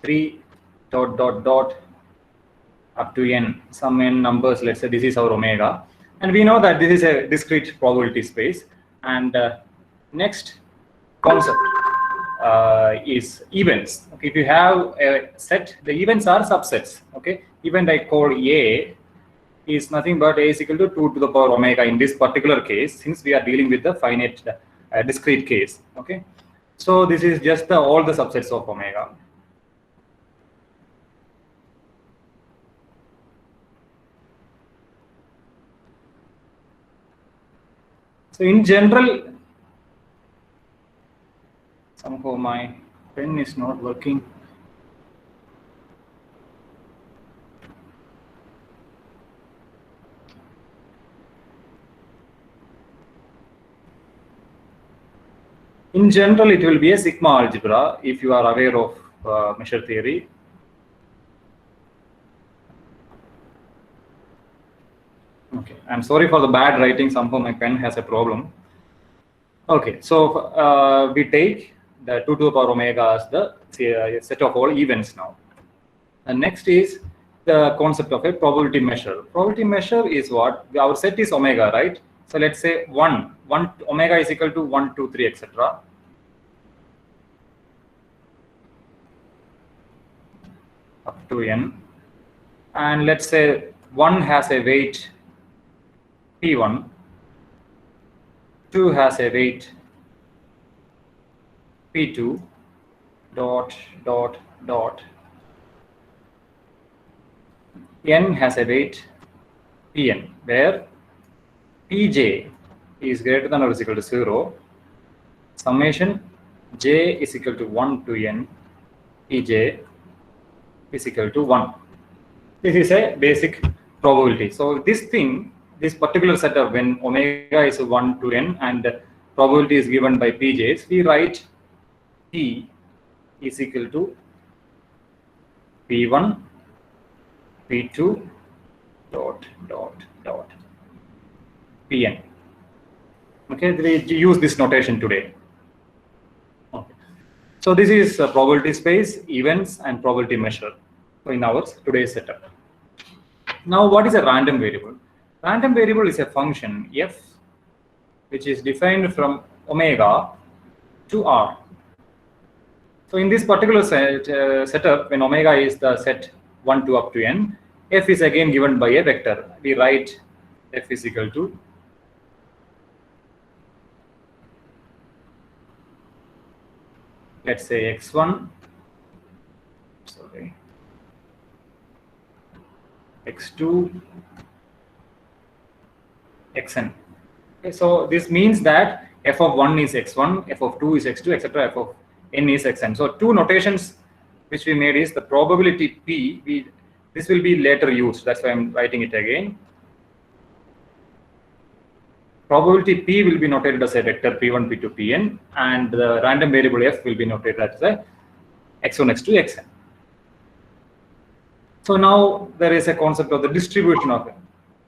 3 dot dot dot up to n, some n numbers. Let's say this is our omega, and we know that this is a discrete probability space. And next concept is events. Okay, if you have a set, the events are subsets. Okay, event I call A is nothing but A is equal to 2 to the power omega in this particular case, since we are dealing with the finite discrete case. Okay, so this is just all the subsets of omega. So in general, somehow my pen is not working. In general, it will be a sigma algebra if you are aware of measure theory. Okay, I'm sorry for the bad writing. Somehow my pen has a problem. Okay, so we take the 2 to the power omega as the set of all events now. And next is the concept of a probability measure. Probability measure is what? Our set is omega, right? So let's say 1 omega is equal to 1, 2, 3, etc. up to n. And let's say 1 has a weight P1, 2 has a weight P2, dot, dot, dot. N has a weight Pn, where Pj is greater than or is equal to 0. Summation j is equal to 1 to n, Pj is equal to 1. This is a basic probability. So this particular setup, when omega is 1 to n and probability is given by Pj's, we write P is equal to P1, P2, dot, dot, dot, Pn. Okay, we use this notation today. Okay. So this is probability space, events, and probability measure in our today's setup. Now, what is a random variable? Random variable is a function f which is defined from omega to r. So in this particular setup, when omega is the set 1 to up to n, f is again given by a vector. We write f is equal to let's say x1, sorry, x2, xn. Okay, so this means that f of 1 is x1, f of 2 is x2, etc. f of n is xn. So two notations which we made is the probability p. This will be later used. That's why I'm writing it again. Probability p will be notated as a vector p1, p2, pn, and the random variable f will be notated as a x1, x2, xn. So now there is a concept of the distribution of it.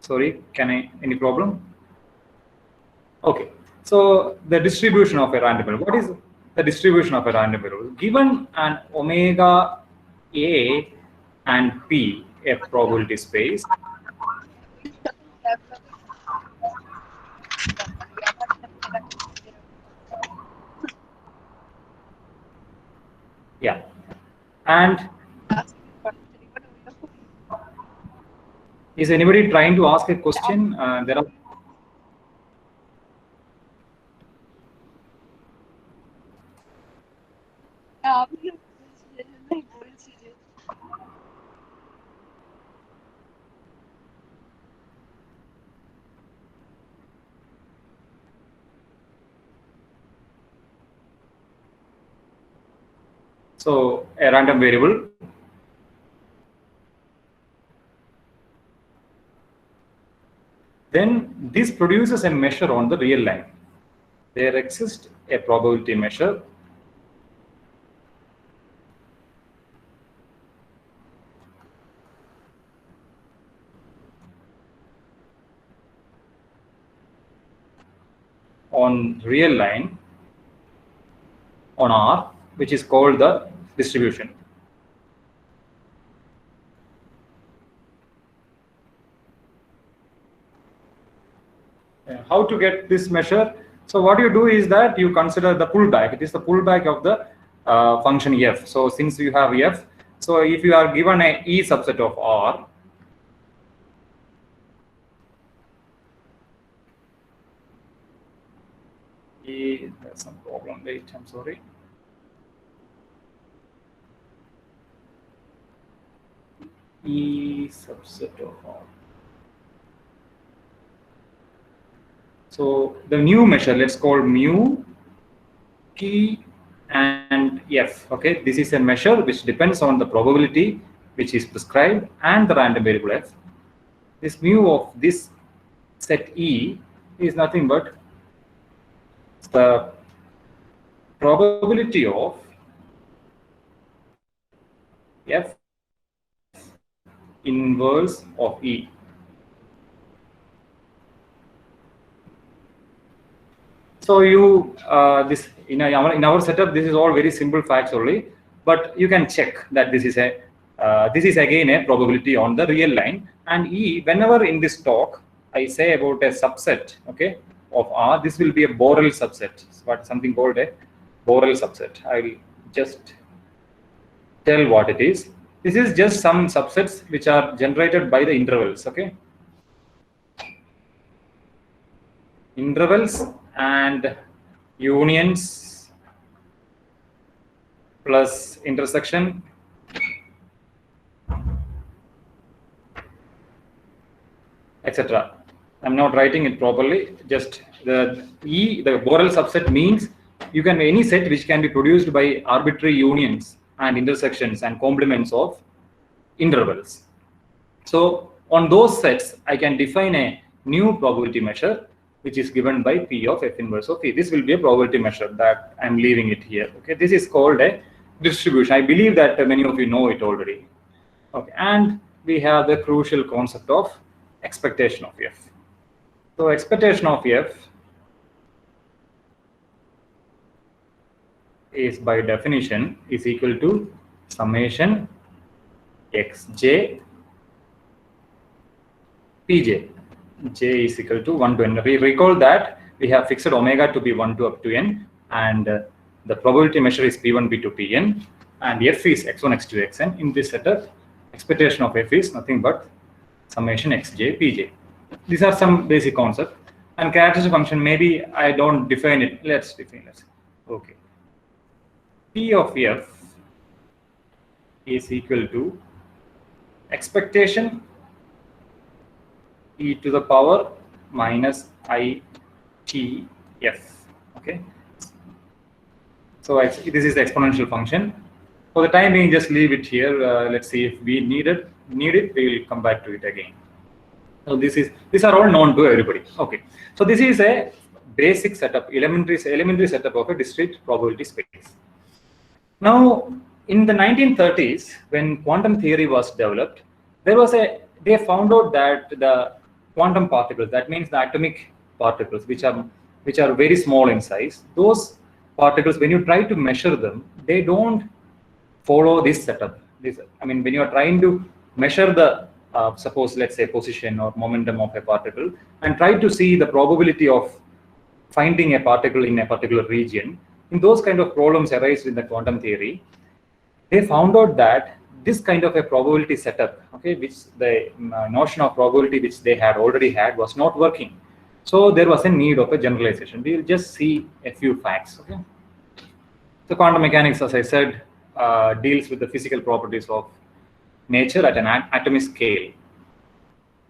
Sorry, any problem? Okay, so the distribution of a random variable. What is the distribution of a random variable? Given an omega a and p, a probability space, yeah, and is anybody trying to ask a question? There are. So a random variable. Then this produces a measure on the real line. There exists a probability measure on real line on R, which is called the distribution. How to get this measure? So what you do is that you consider the pullback. It is the pullback of the function f. So since you have f, so if you are given a E subset of R, there's some problem. Wait, I'm sorry. E subset of R. So the new measure, let's call mu key and f. Okay, this is a measure which depends on the probability which is prescribed and the random variable f. This mu of this set E is nothing but the probability of f inverse of E. So you this in our setup, this is all very simple facts only, but you can check that this is again a probability on the real line, and E, whenever in this talk I say about a subset, okay, of R, this will be a Borel subset. What something called a Borel subset. I will just tell what it is. This is just some subsets which are generated by the intervals, okay? Intervals and unions plus intersection etc. I'm not writing it properly. Just the Borel subset means you can any set which can be produced by arbitrary unions and intersections and complements of intervals. So on those sets, I can define a new probability measure which is given by P of f inverse of E. This will be a probability measure that I'm leaving it here. Okay, this is called a distribution. I believe that many of you know it already. Okay, and we have the crucial concept of expectation of f. So expectation of f is by definition is equal to summation xj pj. J is equal to 1 to n. We recall that we have fixed omega to be 1 to up to n, and the probability measure is p1, p2, pn, and f is x1, x2, xn. In this setup, expectation of f is nothing but summation xj pj. These are some basic concepts. And characteristic function, maybe I don't define it. Let's define it. Okay. P of f is equal to expectation e to the power minus I t f. Okay. So this is the exponential function. For the time being, just leave it here. Let's see if we need it. We will come back to it again. So these are all known to everybody. Okay. So this is a basic setup, elementary setup of a discrete probability space. Now, in the 1930s, when quantum theory was developed, they found out that the quantum particles, that means the atomic particles, which are very small in size, those particles, when you try to measure them, they don't follow this setup. When you are trying to measure the suppose, let's say, position or momentum of a particle, and try to see the probability of finding a particle in a particular region, in those kind of problems arise in the quantum theory, they found out that this kind of a probability setup, okay, which the notion of probability which they had already had was not working. So there was a need of a generalization. We will just see a few facts. Okay. So quantum mechanics, as I said, deals with the physical properties of nature at an atomic scale.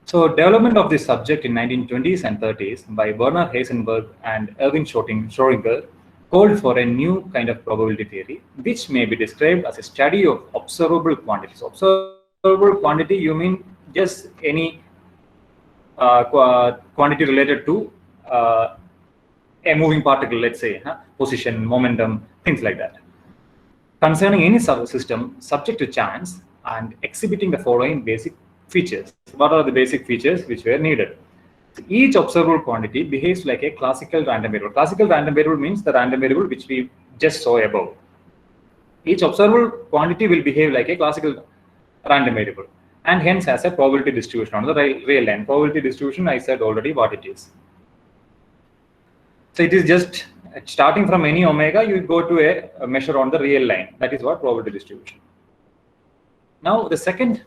So development of this subject in 1920s and 30s by Werner Heisenberg and Erwin Schrödinger called for a new kind of probability theory, which may be described as a study of observable quantities. Observable quantity, you mean just any quantity related to a moving particle, let's say, position, momentum, things like that. Concerning any system subject to chance and exhibiting the following basic features. What are the basic features which were needed? Each observable quantity behaves like a classical random variable. Classical random variable means the random variable which we just saw above. Each observable quantity will behave like a classical random variable and hence has a probability distribution on the real line. Probability distribution, I said already what it is. So it is just starting from any omega, you go to a measure on the real line. That is what probability distribution. Now the second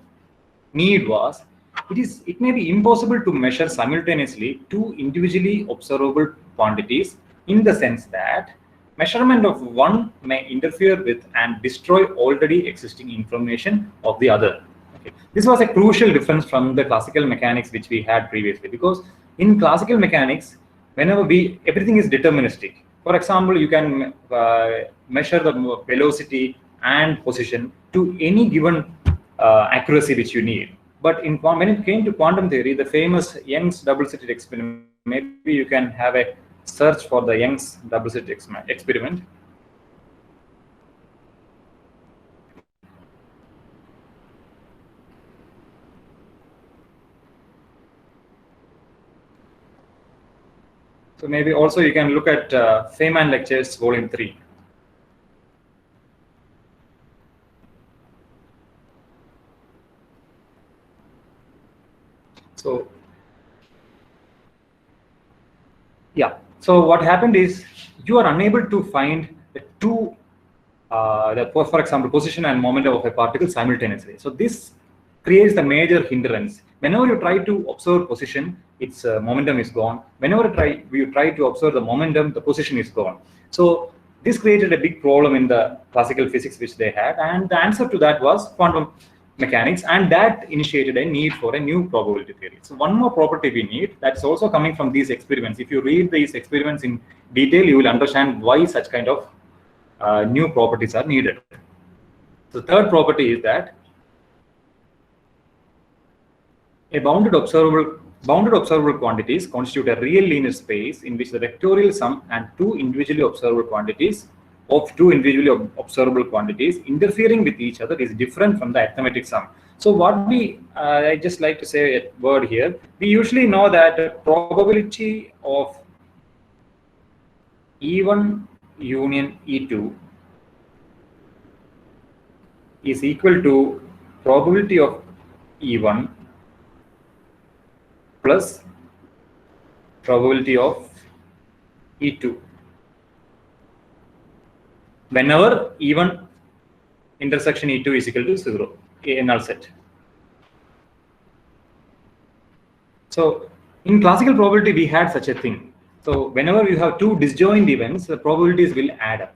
need was, it may be impossible to measure simultaneously two individually observable quantities, in the sense that measurement of one may interfere with and destroy already existing information of the other. Okay. This was a crucial difference from the classical mechanics which we had previously, because in classical mechanics, whenever everything is deterministic. For example, you can measure the velocity and position to any given accuracy which you need. But when it came to quantum theory, the famous Young's double-slit experiment, maybe you can have a search for the Young's double-slit experiment. So maybe also you can look at Feynman Lectures, Volume 3. So, yeah. So what happened is, you are unable to find the two, for example, position and momentum of a particle simultaneously. So this creates the major hindrance. Whenever you try to observe position, its momentum is gone. Whenever you try to observe the momentum, the position is gone. So this created a big problem in the classical physics which they had, and the answer to that was quantum mechanics, and that initiated a need for a new probability theory. So one more property we need, that's also coming from these experiments. If you read these experiments in detail, you will understand why such kind of new properties are needed. The third property is that a bounded observable quantities constitute a real linear space in which the vectorial sum and two individually observable quantities interfering with each other is different from the arithmetic sum. So what I just like to say a word here. We usually know that the probability of E1 union E2 is equal to probability of E1 plus probability of E2 whenever E1 intersection E2 is equal to 0, a null set. So in classical probability, we had such a thing. So whenever you have two disjoint events, the probabilities will add up.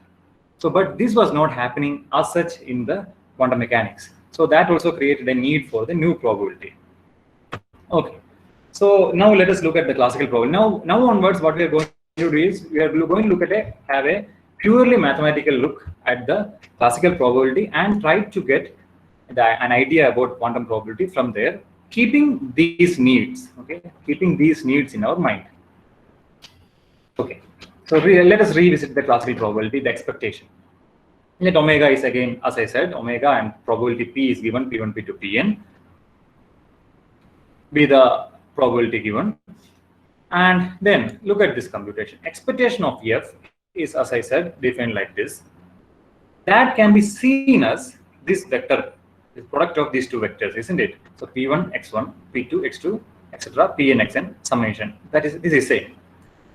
So, but this was not happening as such in the quantum mechanics. So that also created a need for the new probability. Okay. So now let us look at the classical probability. Now onwards, what we are going to do is, we are going to look at have a purely mathematical look at the classical probability and try to get an idea about quantum probability from there, keeping these needs, okay, keeping these needs in our mind. Okay, so let us revisit the classical probability, the expectation. Let omega is, again, as I said, omega, and probability P is given, P1, P2, Pn, be the probability given. And then look at this computation. Expectation of F is, as I said, defined like this. That can be seen as this vector, the product of these two vectors, isn't it? So P1, X1, P2, X2, etc., Pn, Xn, summation. This is same.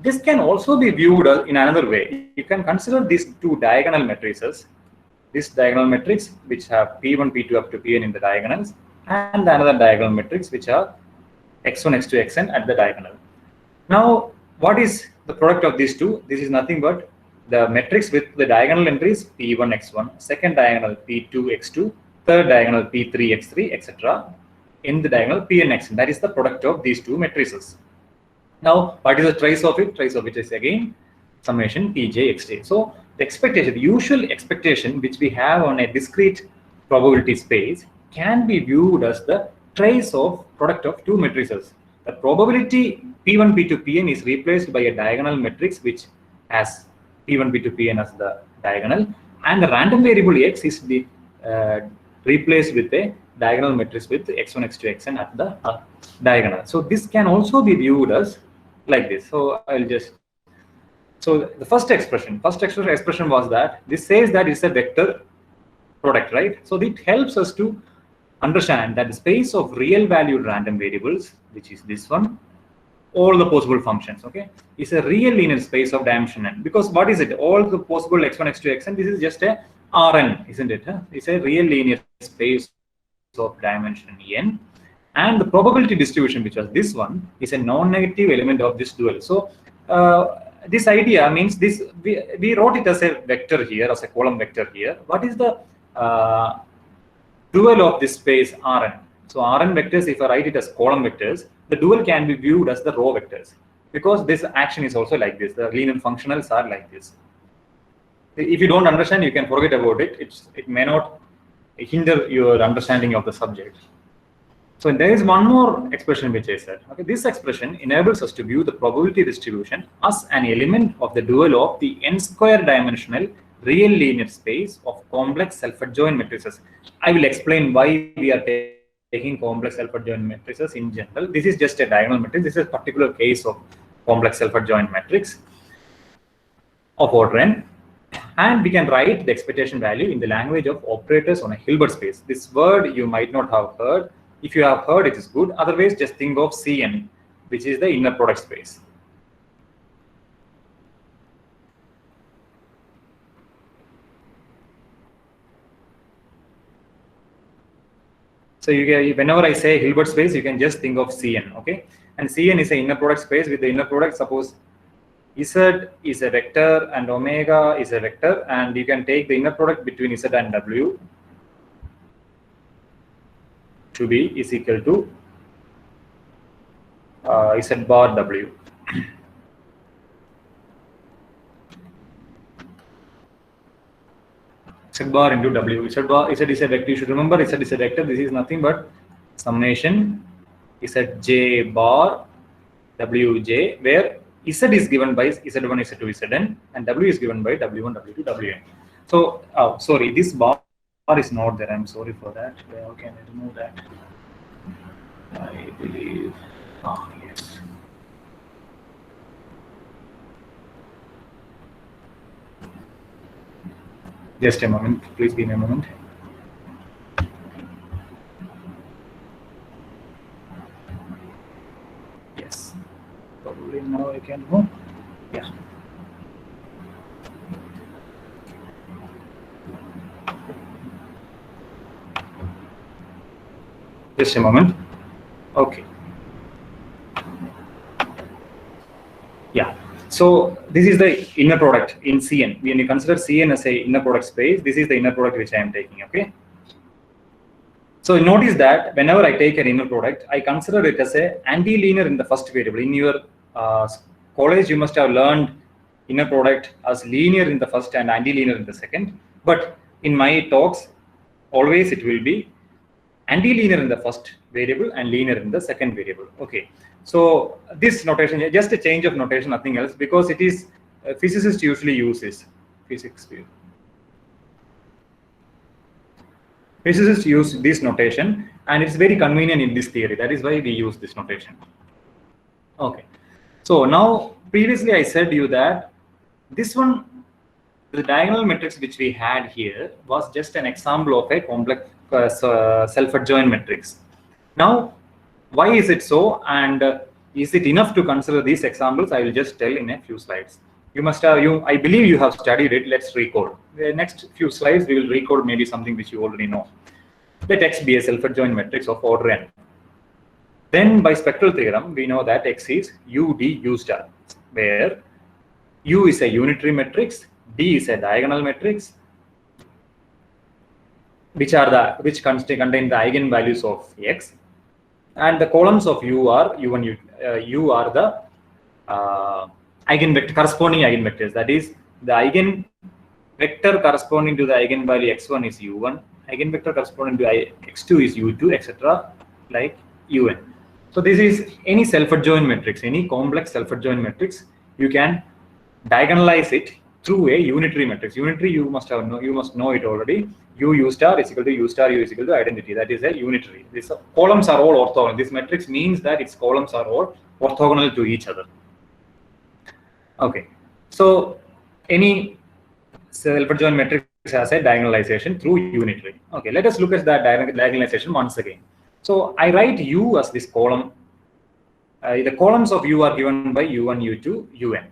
This can also be viewed in another way. You can consider these two diagonal matrices, this diagonal matrix which have P1, P2 up to Pn in the diagonals, and another diagonal matrix which are X1, X2, Xn at the diagonal. Now, what is the product of these two? This is nothing but the matrix with the diagonal entries P1, X1, second diagonal P2, X2, third diagonal P3, X3, etc. in the diagonal Pn, Xn. That is the product of these two matrices. Now, what is the trace of it? Trace of it is again summation Pj, Xj. So the expectation, the usual expectation which we have on a discrete probability space, can be viewed as the trace of product of two matrices. The probability P1, P2, Pn is replaced by a diagonal matrix which has P1, P2, Pn as the diagonal, and the random variable X is replaced with a diagonal matrix with X1, X2, Xn at the diagonal. So this can also be viewed as like this. So so the first expression was that this says that it's a vector product, right? So it helps us to understand that the space of real valued random variables, which is this one, all the possible functions. Okay, it's a real linear space of dimension n, because what is it? All the possible x1, x2, xn. This is just a Rn, isn't it? It's a real linear space of dimension n, and the probability distribution, which was this one, is a non-negative element of this dual. So this idea means this we wrote it as a vector here, as a column vector here. What is the dual of this space Rn? So Rn vectors, if I write it as column vectors, the dual can be viewed as the row vectors, because this action is also like this. The linear functionals are like this. If you don't understand, you can forget about it. It may not hinder your understanding of the subject. So there is one more expression which I said. Okay, this expression enables us to view the probability distribution as an element of the dual of the n-square dimensional real linear space of complex self-adjoint matrices. I will explain why we are taking complex self-adjoint matrices in general. This is just a diagonal matrix. This is a particular case of complex self-adjoint matrix of order n. And we can write the expectation value in the language of operators on a Hilbert space. This word you might not have heard. If you have heard, it is good. Otherwise, just think of Cn, which is the inner product space. So whenever I say Hilbert space, you can just think of Cn, okay? And Cn is an inner product space. With the inner product, suppose Z is a vector and omega is a vector, and you can take the inner product between Z and W to be is equal to Z bar W. Z bar into W. Z is a vector. You should remember Z is a vector. This is nothing but summation Zj bar Wj, where Z is given by Z1, Z2, Zn, and W is given by W1, W2, Wn. So, sorry, this bar is not there. I'm sorry for that. How can I remove that? I believe. Yes. Just a moment. Please give me a moment. Yes. Probably now I can go. Yeah. Just a moment. Okay. Yeah. So this is the inner product in Cn. When you consider Cn as a inner product space, this is the inner product which I am taking. Okay. So notice that whenever I take an inner product, I consider it as a anti-linear in the first variable. In your college, you must have learned inner product as linear in the first and anti-linear in the second. But in my talks, always it will be anti-linear in the first variable and linear in the second variable. Okay. So this notation, just a change of notation, nothing else, because it is physicists usually use this. Physicists use this notation, and it's very convenient in this theory. That is why we use this notation. Okay. So now, previously I said to you that this one, the diagonal matrix which we had here was just an example of a complex self-adjoint matrix. Now, why is it so, and is it enough to consider these examples? I will just tell in a few slides. You must have, I believe you have studied it. Let's recode. The next few slides, we will recode maybe something which you already know. Let X be a self-adjoint matrix of order n. Then by spectral theorem, we know that X is U, D, U star, where U is a unitary matrix, D is a diagonal matrix, which contain the eigenvalues of X, and the columns of U are U1, U are the corresponding eigenvectors. That is, the eigenvector corresponding to the eigenvalue x1 is U1, eigenvector corresponding to x2 is U2, etc., like Un. So this is any self-adjoint matrix, any complex self-adjoint matrix. You can diagonalize it through a unitary matrix. Unitary, you must know it already. U star is equal to U star, U is equal to identity. That is a unitary. These columns are all orthogonal. This matrix means that its columns are all orthogonal to each other. Okay. So any self-adjoint matrix has a diagonalization through unitary. Okay. Let us look at that diagonalization once again. So I write U as this column the columns of U are given by U1, U2, Un.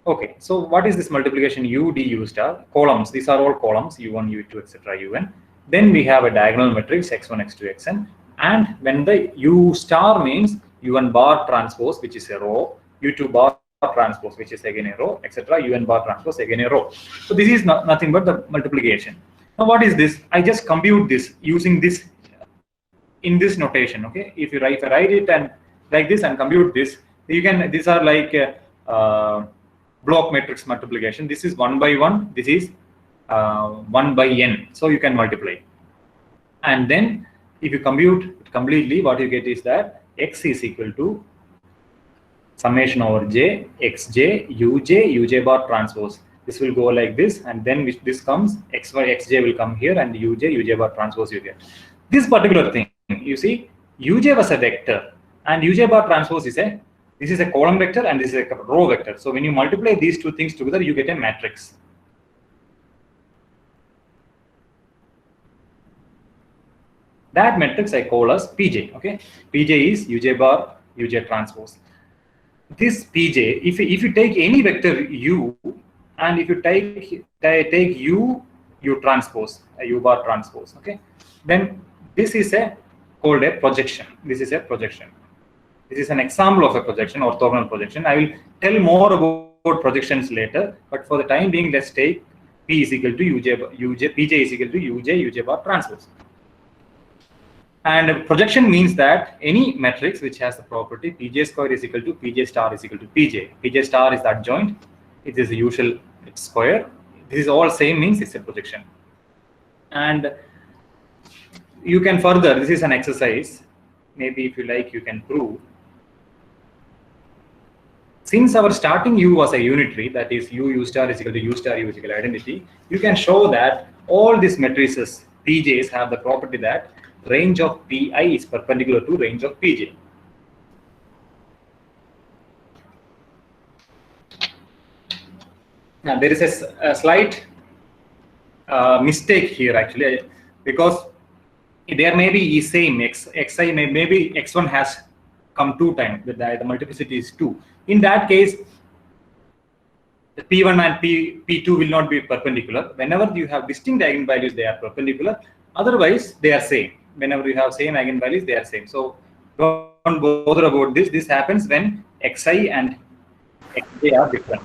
Okay, so what is this multiplication U du star? Columns, these are all columns, U1, U2, etc., Un. Then we have a diagonal matrix x1, x2, xn. And when the U star means U1 bar transpose, which is a row, U2 bar transpose, which is again a row, etc., UN bar transpose, again a row. So this is nothing but the multiplication. Now what is this? I just compute this using this in this notation. Okay, if I write it and like this and compute this, you can, these are like block matrix multiplication. This is 1 by 1, this is 1 by n, so you can multiply. And then if you compute it completely, what you get is that x is equal to summation over j xj uj bar transpose. This will go like this, and then this comes xy xj will come here, and uj bar transpose you get. This particular thing, you see, uj was a vector and uj bar transpose is a, this is a column vector and this is a row vector. So when you multiply these two things together, you get a matrix. That matrix I call as Pj. Okay, Pj is uj bar uj transpose. This Pj, if you take any vector u, and if you take u transpose, a u bar transpose, okay, then this is a called a projection. This is a projection. This is an example of a projection, orthogonal projection. I will tell more about projections later, but for the time being, let's take P is equal to Pj is equal to uj bar transpose. And projection means that any matrix which has the property Pj square is equal to Pj star is equal to Pj. Pj star is the adjoint. It is the usual square. This is all same, means it's a projection. And you can further, this is an exercise. Maybe if you like, you can prove. Since our starting U was a unitary, that is u star is equal to u star u is equal to identity, you can show that all these matrices Pj's have the property that range of Pi is perpendicular to range of Pj. Now there is a slight mistake here actually, because there may be same xi maybe x1 has come 2 times, the multiplicity is 2. In that case, the P1 and P2 will not be perpendicular. Whenever you have distinct eigenvalues, they are perpendicular. Otherwise, they are same. Whenever you have same eigenvalues, they are same. So don't bother about this. This happens when xi and xj are different.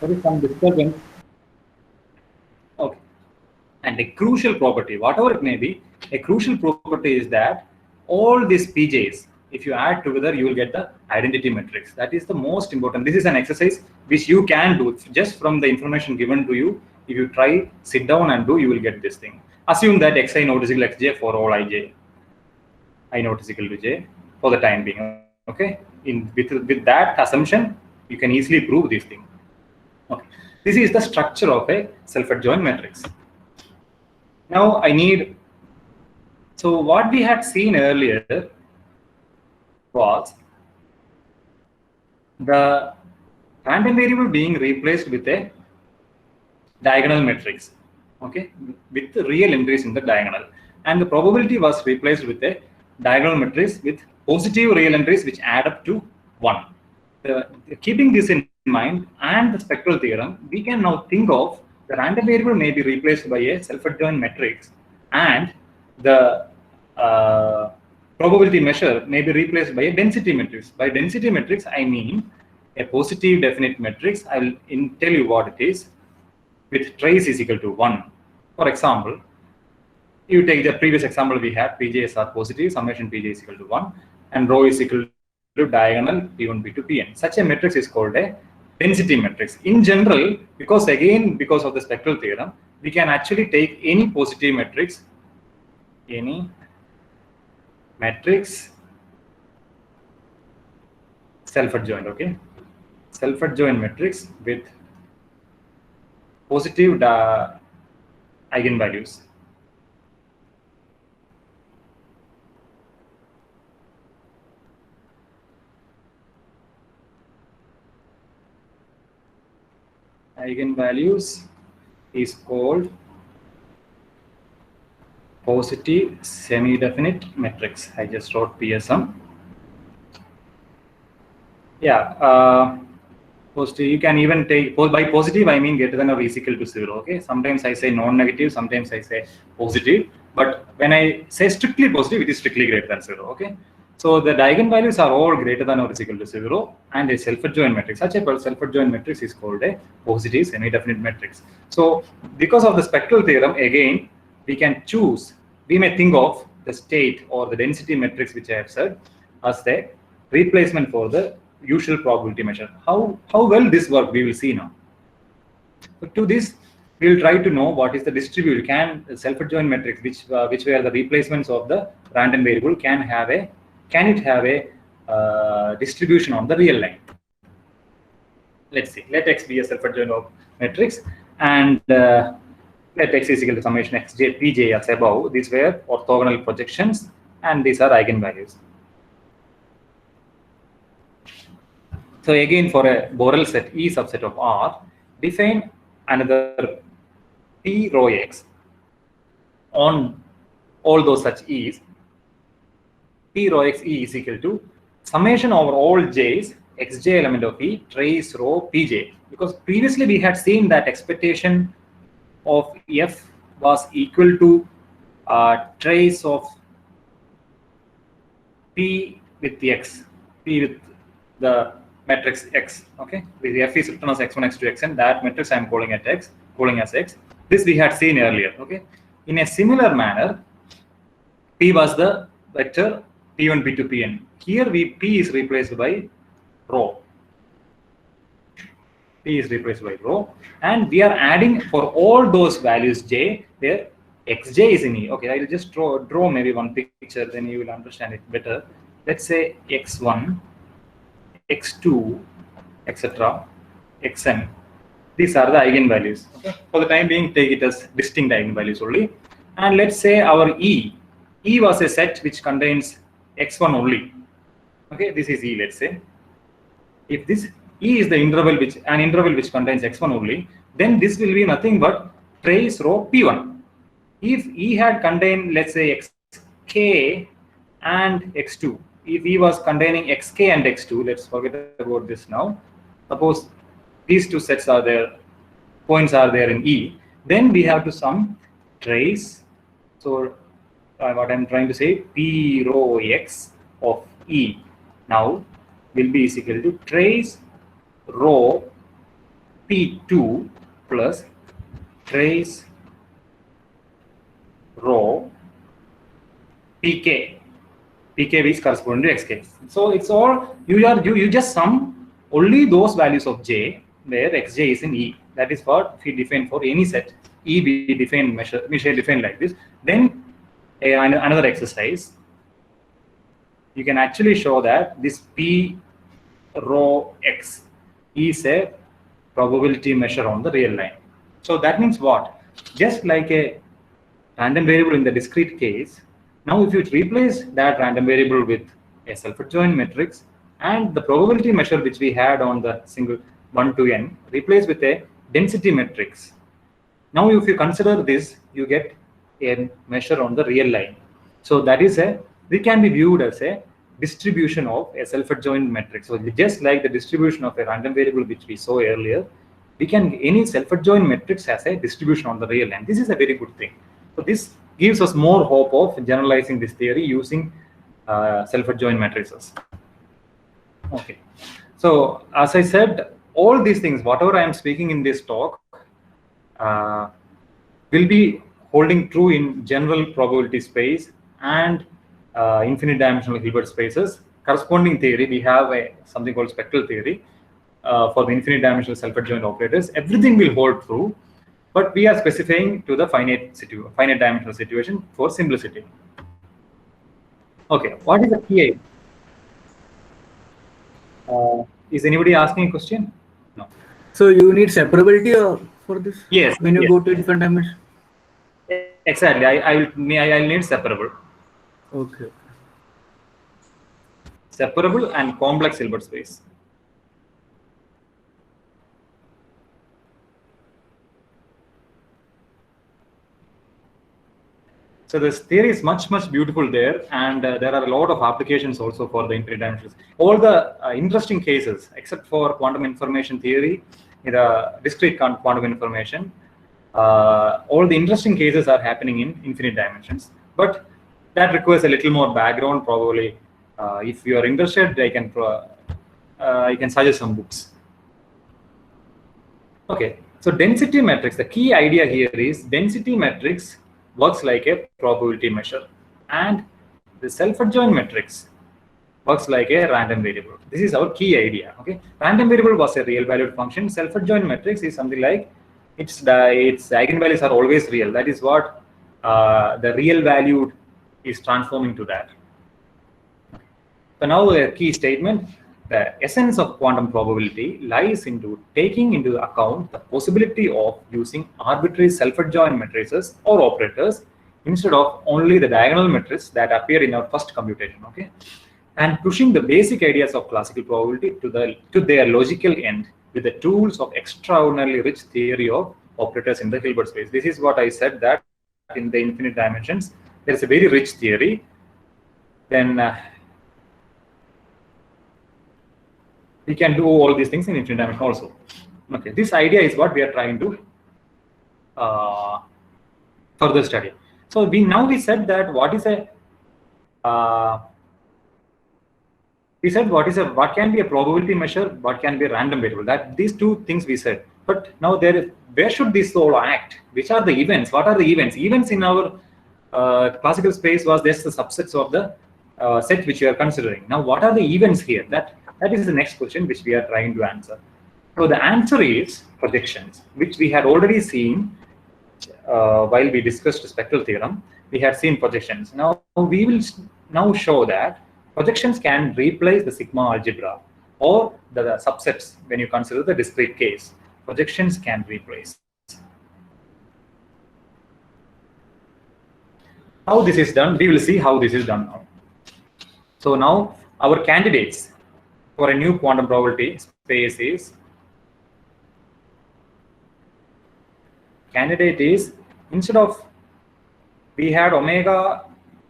There is some disturbance. Okay. And a crucial property, whatever it may be, a crucial property is that all these Pj's, if you add together, you will get the identity matrix. That is the most important. This is an exercise which you can do just from the information given to you. If you try, sit down and do, you will get this thing. Assume that xi naught is equal to xj for all ij. I naught is equal to j for the time being. Okay. With that assumption, you can easily prove this thing. Okay. This is the structure of a self-adjoint matrix. Now I need, so what we had seen earlier was the random variable being replaced with a diagonal matrix, okay, with real entries in the diagonal, and the probability was replaced with a diagonal matrix with positive real entries which add up to 1. Keeping this in mind and the spectral theorem, we can now think of the random variable may be replaced by a self-adjoint matrix, and the probability measure may be replaced by a density matrix. By density matrix, I mean a positive definite matrix. I will tell you what it is, with trace is equal to 1. For example, you take the previous example we had, Pj's are positive, summation Pj is equal to 1, and rho is equal to diagonal P1, P2, Pn. Such a matrix is called a density matrix. In general, because of the spectral theorem, we can actually take any positive matrix, any matrix self-adjoint, okay, self-adjoint matrix with positive eigenvalues. Eigenvalues is called positive semi-definite matrix. I just wrote PSM. Yeah, positive. You can even take by positive. I mean greater than or is equal to 0. Okay. Sometimes I say non-negative. Sometimes I say positive. But when I say strictly positive, it is strictly greater than 0. Okay. So the eigenvalues are all greater than or is equal to 0, and a self-adjoint matrix. Such a self-adjoint matrix is called a positive semi-definite matrix. So because of the spectral theorem, again we can choose. We may think of the state or the density matrix, which I have said, as the replacement for the usual probability measure. How well this works, we will see now. But to this, we will try to know what is the distribution. Can self-adjoint matrix, which were the replacements of the random variable, can it have a distribution on the real line? Let's see. Let X be a self-adjoint of matrix, and let X is equal to summation Xj Pj as above. These were orthogonal projections, and these are eigenvalues. So again, for a Borel set E subset of R, define another P rho X on all those such E's. P rho X E is equal to summation over all J's Xj element of E trace rho Pj. Because previously we had seen that expectation of F was equal to trace of P with the X, P with the matrix X. Okay, the F is written as x1, x2, xn. That matrix I am calling as X. This we had seen earlier. Okay, in a similar manner, P was the vector P1, P2, Pn. Here P is replaced by rho. P is replaced by rho, and we are adding for all those values j where xj is in E. Okay, I will just draw maybe one picture, then you will understand it better. Let's say x1, x2, etc., xn. These are the eigenvalues. Okay. For the time being, take it as distinct eigenvalues only. And let's say our E was a set which contains x1 only. Okay, this is E. Let's say if this E is the interval which contains x1 only, then this will be nothing but trace rho p1. If E had contained, let's say, xk and x2, if E was containing xk and x2, let's forget about this now. Suppose these two sets are there, points are there in E, then we have to sum trace. So what I'm trying to say, p rho x of E now will be is equal to trace rho p2 plus trace rho pk. Pk is corresponding to xk. So it's all you just sum only those values of j where xj is in E. That is what we define for any set. E we define define like this. Then another exercise, you can actually show that this p rho x is a probability measure on the real line. So that means what? Just like a random variable in the discrete case, now if you replace that random variable with a self-adjoint matrix and the probability measure which we had on the single 1 to n, replace with a density matrix. Now if you consider this, you get a measure on the real line. So that is we can be viewed as a distribution of a self-adjoint matrix. So just like the distribution of a random variable which we saw earlier, we can any self-adjoint matrix has a distribution on the real line. This is a very good thing. So this gives us more hope of generalizing this theory using self-adjoint matrices. Okay. So as I said, all these things, whatever I am speaking in this talk, will be holding true in general probability space and infinite dimensional Hilbert spaces. Corresponding theory, we have something called spectral theory for the infinite dimensional self-adjoint operators. Everything will hold true, but we are specifying to the finite dimensional situation for simplicity. Okay, what is the key? Is anybody asking a question? No. So you need separability for this? Yes. When you yes. go to different dimensions? Exactly. I'll need separable. Okay. Separable and complex Hilbert space. So this theory is much beautiful there, and there are a lot of applications also for the infinite dimensions. All the interesting cases, except for quantum information theory, the discrete quantum information, all the interesting cases are happening in infinite dimensions. But that requires a little more background. Probably, if you are interested, I can suggest some books. Okay, so density matrix. The key idea here is density matrix works like a probability measure, and the self-adjoint matrix works like a random variable. This is our key idea. Okay, random variable was a real valued function. Self-adjoint matrix is something like its eigenvalues are always real. That is what the real valued is transforming to that. So now a key statement. The essence of quantum probability lies into taking into account the possibility of using arbitrary self-adjoint matrices or operators instead of only the diagonal matrices that appear in our first computation. Okay, and pushing the basic ideas of classical probability to their logical end with the tools of extraordinarily rich theory of operators in the Hilbert space. This is what I said, that in the infinite dimensions there is a very rich theory. Then we can do all these things in infinite dimension also. Okay, this idea is what we are trying to further study. So we said that what is a what can be a probability measure, what can be a random variable. That these two things we said. But now where should this all act? Which are the events? What are the events? Events in our classical space was just the subsets of the set which we are considering. Now, what are the events here? That is the next question which we are trying to answer. So the answer is projections, which we had already seen while we discussed the spectral theorem. We had seen projections. Now we will now show that projections can replace the sigma algebra or the subsets when you consider the discrete case. Projections can replace. How this is done, we will see how this is done now. So now our candidates for a new quantum probability space is, instead of, we had omega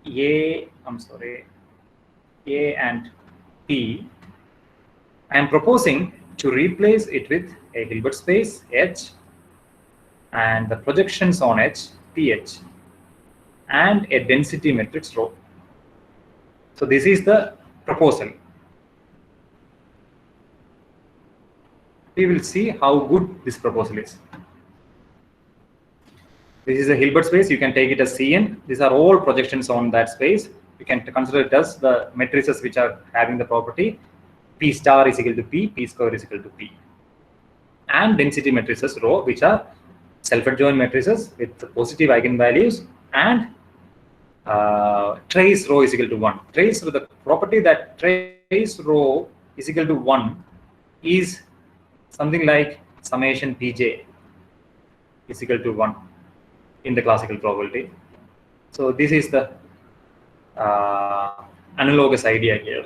A and P, I am proposing to replace it with a Hilbert space H and the projections on H, PH, and a density matrix rho. So this is the proposal. We will see how good this proposal is. This is a Hilbert space. You can take it as Cn. These are all projections on that space. You can consider it as the matrices which are having the property P star is equal to P, P square is equal to P. And density matrices rho, which are self-adjoint matrices with positive eigenvalues, and trace rho is equal to 1. Trace, the property that trace rho is equal to 1 is something like summation Pj is equal to 1 in the classical probability. So this is the analogous idea here.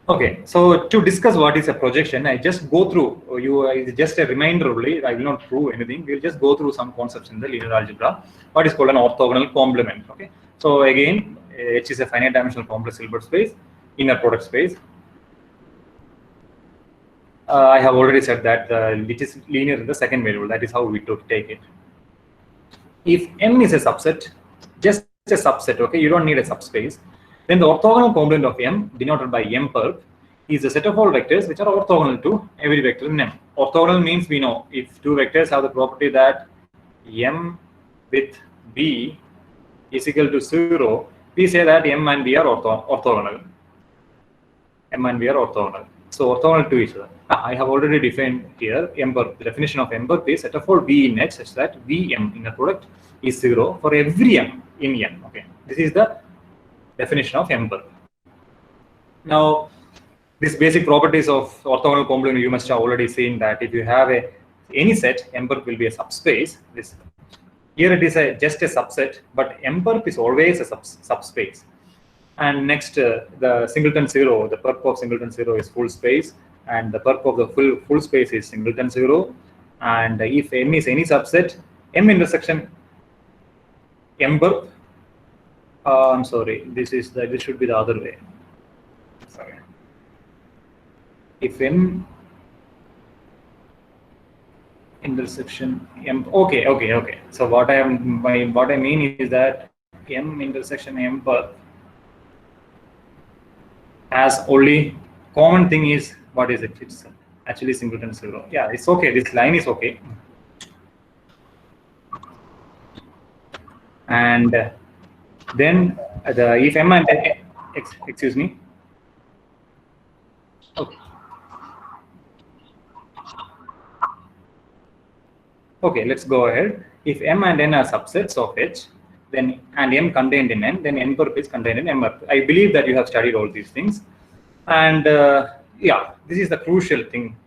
Okay, so to discuss what is a projection, I just go through, just a reminder only, I will not prove anything, we will just go through some concepts in the linear algebra, what is called an orthogonal complement. Okay, so again, H is a finite dimensional complex Hilbert space, inner product space. I have already said that it is linear in the second variable, that is how we take it. If M is a subset, just a subset, okay, you don't need a subspace, then the orthogonal complement of M, denoted by M perp, is a set of all vectors which are orthogonal to every vector in M. Orthogonal means we know if two vectors have the property that M with B is equal to 0, we say that M and B are orthogonal. M and B are orthogonal. So orthogonal to each other. I have already defined here M perp. The definition of M perp is set of all V in H such that Vm inner product is 0 for every M in N. Okay, this is the definition of M perp. Now, these basic properties of orthogonal complement, you must have already seen that if you have any set, M perp will be a subspace. Here it is just a subset, but M perp is always a subspace. And next, the singleton 0, the perp of singleton 0 is full space, and the perp of the full space is singleton 0. And if M is any subset, M intersection ember. I'm sorry. This should be the other way. Sorry. If M intersection M. Okay. So what I mean is that M intersection ember has only common thing is what is it? It's actually singleton 0. Yeah, it's okay. This line is okay. And then if M and excuse me. Okay, let's go ahead. If M and N are subsets of H, then and M contained in N, then N perp is contained in M perp. I believe that you have studied all these things. And yeah, this is the crucial thing.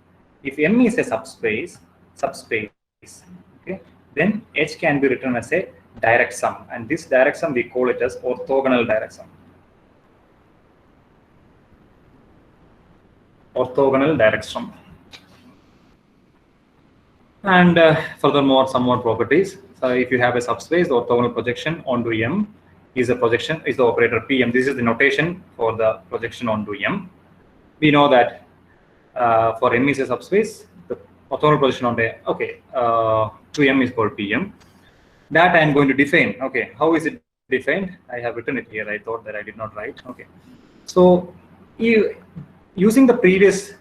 If M is a subspace, okay, then H can be written as a direct sum, and this direct sum we call it as orthogonal direct sum. Orthogonal direct sum. And furthermore, some more properties. So if you have a subspace, the orthogonal projection onto M is the operator Pm. This is the notation for the projection onto M. We know that for M is a subspace, the orthogonal projection onto to M is called Pm. That I am going to define. Okay, how is it defined? I have written it here. I thought that I did not write. Okay, so using the previous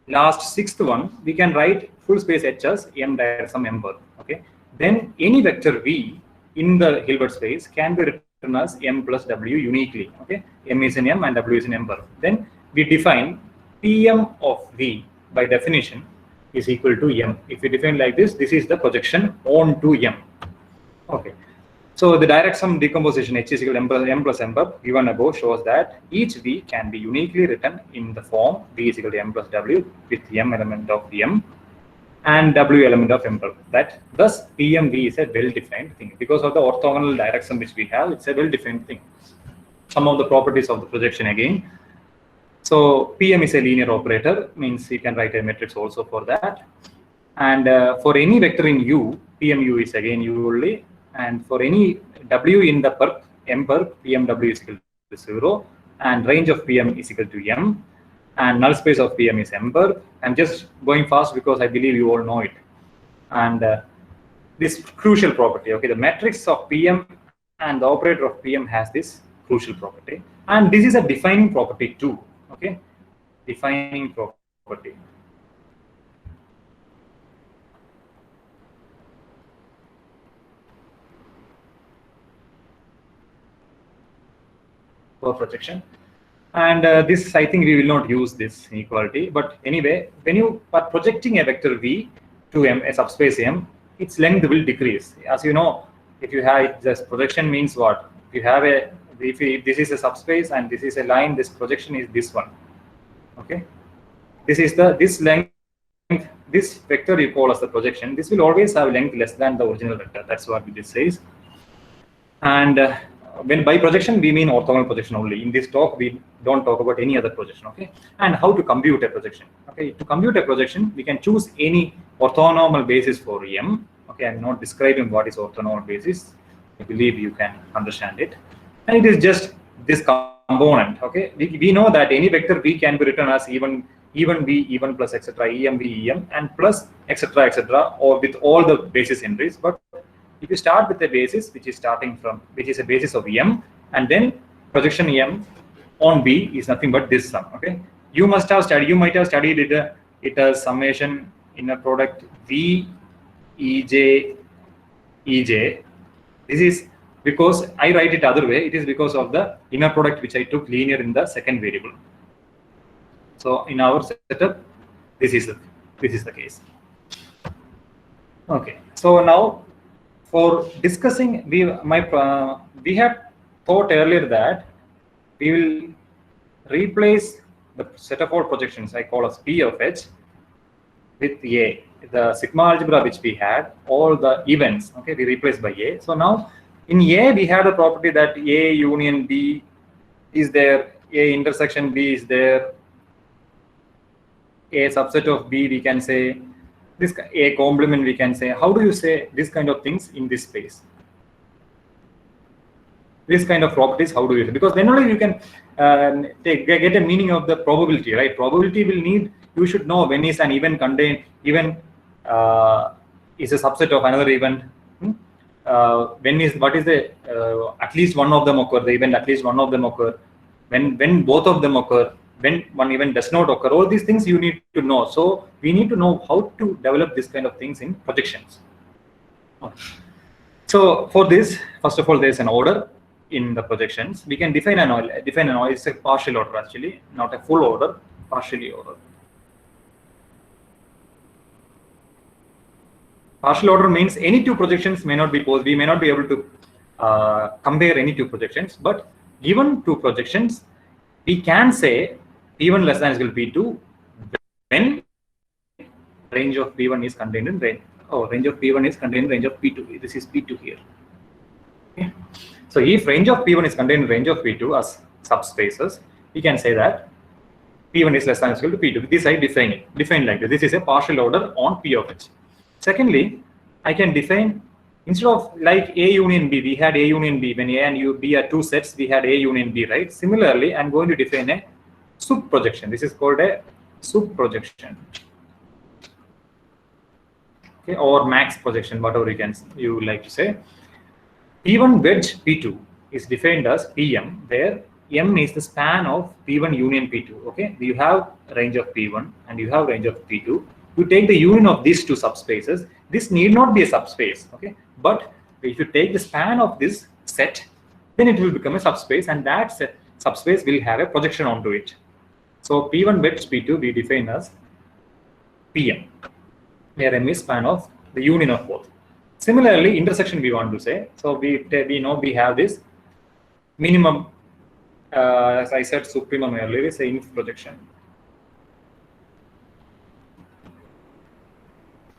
last sixth one, we can write full space H as M direct sum M perp. Okay, then any vector V in the Hilbert space can be written as M plus W uniquely. Okay, M is in M and W is in M perp. Then we define Pm of V by definition is equal to M. If we define like this, this is the projection onto M. Okay. So the direct sum decomposition H is equal to M plus M perp given above shows that each V can be uniquely written in the form V is equal to M plus W with M element of M and W element of M perp. That thus PMV is a well-defined thing. Because of the orthogonal direct sum which we have, it's a well-defined thing. Some of the properties of the projection again. So Pm is a linear operator, means you can write a matrix also for that. And for any vector in U, PMU is again U only. And for any W in the perp, M perp, PMW is equal to 0. And range of PM is equal to M. And null space of PM is M perp. I'm just going fast because I believe you all know it. And this crucial property, okay, the matrix of PM and the operator of PM has this crucial property. And this is a defining property too. Okay, defining property. For projection, and this I think we will not use this inequality, but anyway, when you are projecting a vector V to M, a subspace M, its length will decrease. As you know, if you have this projection means what? If you have a if this is a subspace and this is a line, this projection is this one. Okay, this is this length, this vector you call as the projection. This will always have length less than the original vector. That's what this says. And when by projection we mean orthogonal projection only. In this talk we don't talk about any other projection. Okay, and how to compute a projection. Okay, to compute a projection we can choose any orthonormal basis for M. Okay, I'm not describing what is orthonormal basis. I believe you can understand it. And it is just this component. Okay, we know that any vector V can be written as even V, even plus etc., EM V, EM, and plus etc., or with all the basis entries. But if you start with a basis which is starting from a basis of M, and then projection M on B is nothing but this sum. Okay, you might have studied it as summation inner product V EJ. This is because I write it other way. It is because of the inner product which I took linear in the second variable. So in our setup, this is the case. Okay, so now for discussing, we have thought earlier that we will replace the set of all projections I call as P of H with A. The sigma algebra which we had, all the events, okay, we replaced by A. So now in A we had a property that A union B is there, A intersection B is there, A subset of B we can say, this A complement we can say. How do you say this kind of things in this space? this kind of properties, how do you use it? Because then only you can get a meaning of the probability, right? Probability will need, you should know when is an event contained, even is a subset of another event. What is the at least one of them occur, the event at least one of them occur, when both of them occur, when one event does not occur. All these things you need to know. So we need to know how to develop this kind of things in projections. Okay. So for this, first of all, there is an order in the projections. We can define an order. It's a partial order actually, not a full order, partially order. Partial order means any two projections may not be posed. We may not be able to compare any two projections, but given two projections, we can say P1 less than is equal to P2 when range of P1 is contained in range. Range of P1 is contained in range of P2. This is P2 here. Okay. So if range of P1 is contained in range of P2 as subspaces, we can say that P1 is less than or equal to P2. This I define it. Define like this. This is a partial order on P of H. Secondly, I can define, instead of like A union B, we had A union B. When A and B are two sets, we had A union B, right? Similarly, I'm going to define a sub-projection. This is called a sub-projection. Okay, or max projection, whatever you would like to say. P1 wedge P2 is defined as PM, where M is the span of P1 union P2. Okay, you have range of P1 and you have range of P2. You take the union of these two subspaces. This need not be a subspace, okay? But if you take the span of this set, then it will become a subspace, and that subspace will have a projection onto it. So P1 wedge P2 we define as PM, where M is span of the union of both. Similarly, intersection we want to say. So we know we have this minimum, as I said, supremum earlier is a inf projection.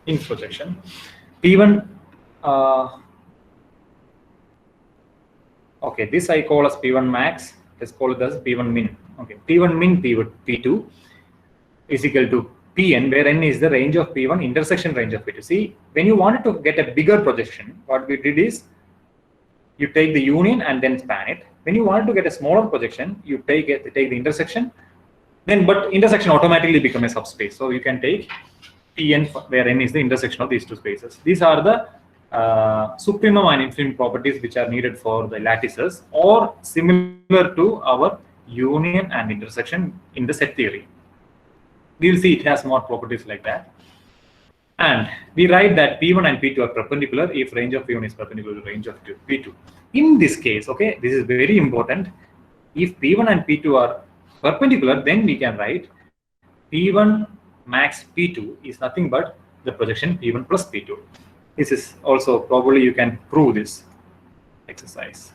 Inf projection. P1, okay, this I call as P1 max. Let's call it as P1 min. Okay, P1 min P2 is equal to Pn, where n is the range of P1 intersection range of P2. See, when you wanted to get a bigger projection, what we did is you take the union and then span it. When you wanted to get a smaller projection, you take the intersection, but intersection automatically become a subspace. So you can take Pn, where n is the intersection of these two spaces. These are the supremum and infimum properties which are needed for the lattices, or similar to our union and intersection in the set theory. We will see it has more properties like that. And we write that P1 and P2 are perpendicular if range of P1 is perpendicular to range of P2. In this case, okay, this is very important. If P1 and P2 are perpendicular, then we can write P1 max P2 is nothing but the projection P1 plus P2. This is also probably you can prove this exercise.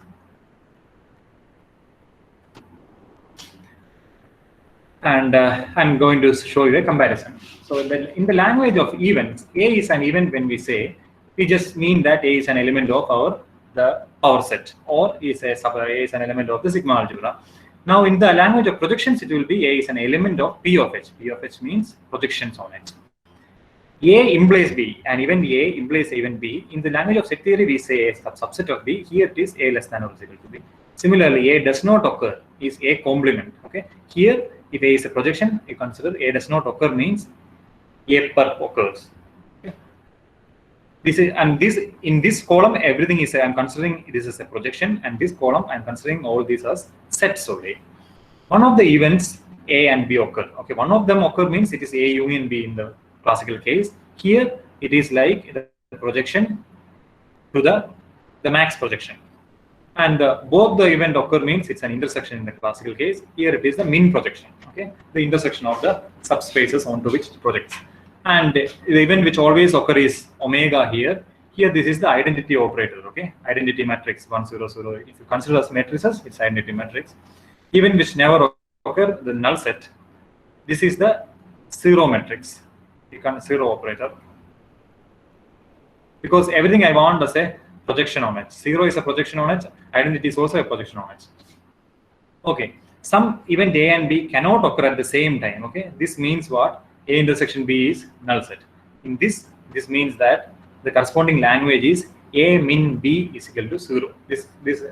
And I'm going to show you a comparison. So in the language of events, A is an event when we say, we just mean that A is an element of the power set, or A is an element of the sigma algebra. Now in the language of projections, it will be A is an element of P of H. P of H means projections on it. A implies B, and even A implies even B. In the language of set theory, we say a subset of B. Here it is A less than or equal to B. Similarly, A does not occur is A complement. Okay. Here, if A is a projection, you consider A does not occur means A perp occurs. Okay. In this column, everything is I'm considering this is a projection, and this column I'm considering all these as sets only. One of the events A and B occur. Okay, one of them occur means it is A union B in the classical case. Here it is like the projection to the max projection. And both the event occur means it's an intersection in the classical case. Here it is the min projection, okay, the intersection of the subspaces onto which it projects. And the event which always occur is omega here. Here this is the identity operator, okay, identity matrix 1, 0, 0. If you consider as matrices, it's identity matrix. Even which never occur, the null set. This is the zero matrix, zero operator. Because everything I want as a projection on it. Zero is a projection on it. Identity is also a projection on it. Okay. Some event A and B cannot occur at the same time. Okay. This means what? A intersection B is null set. In this means that the corresponding language is A min B is equal to 0. This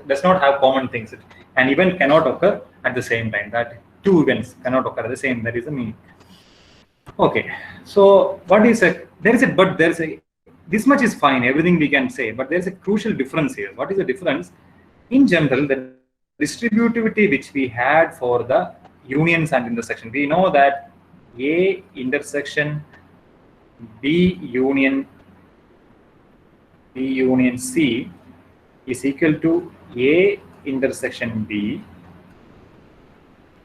does not have common things. An event cannot occur at the same time. That two events cannot occur at the same. That is the meaning. Okay. So what is a this much is fine. Everything we can say, but there is a crucial difference here. What is the difference? In general, the distributivity which we had for the unions and intersection, we know that A intersection B union C is equal to A intersection B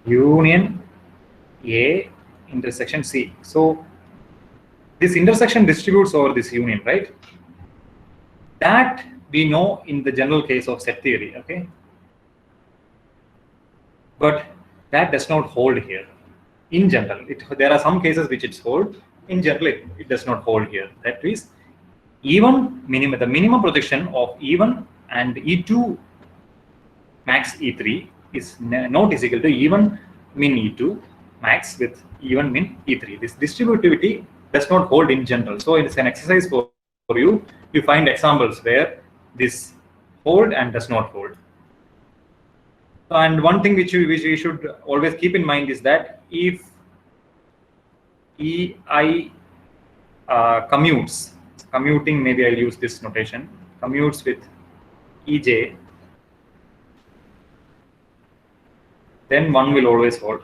union A intersection C. So this intersection distributes over this union, right? That we know in the general case of set theory, okay? But that does not hold here. In general, there are some cases which it's hold. In general, it does not hold here. That is, the minimum projection of E1 and E2 max E3 is not is equal to E1 min E2 max with E1 min E3. This distributivity does not hold in general. So it's an exercise for you. You find examples where this hold and does not hold. And one thing which we should always keep in mind is that if EI commuting, maybe I'll use this notation, commutes with EJ, then one will always hold.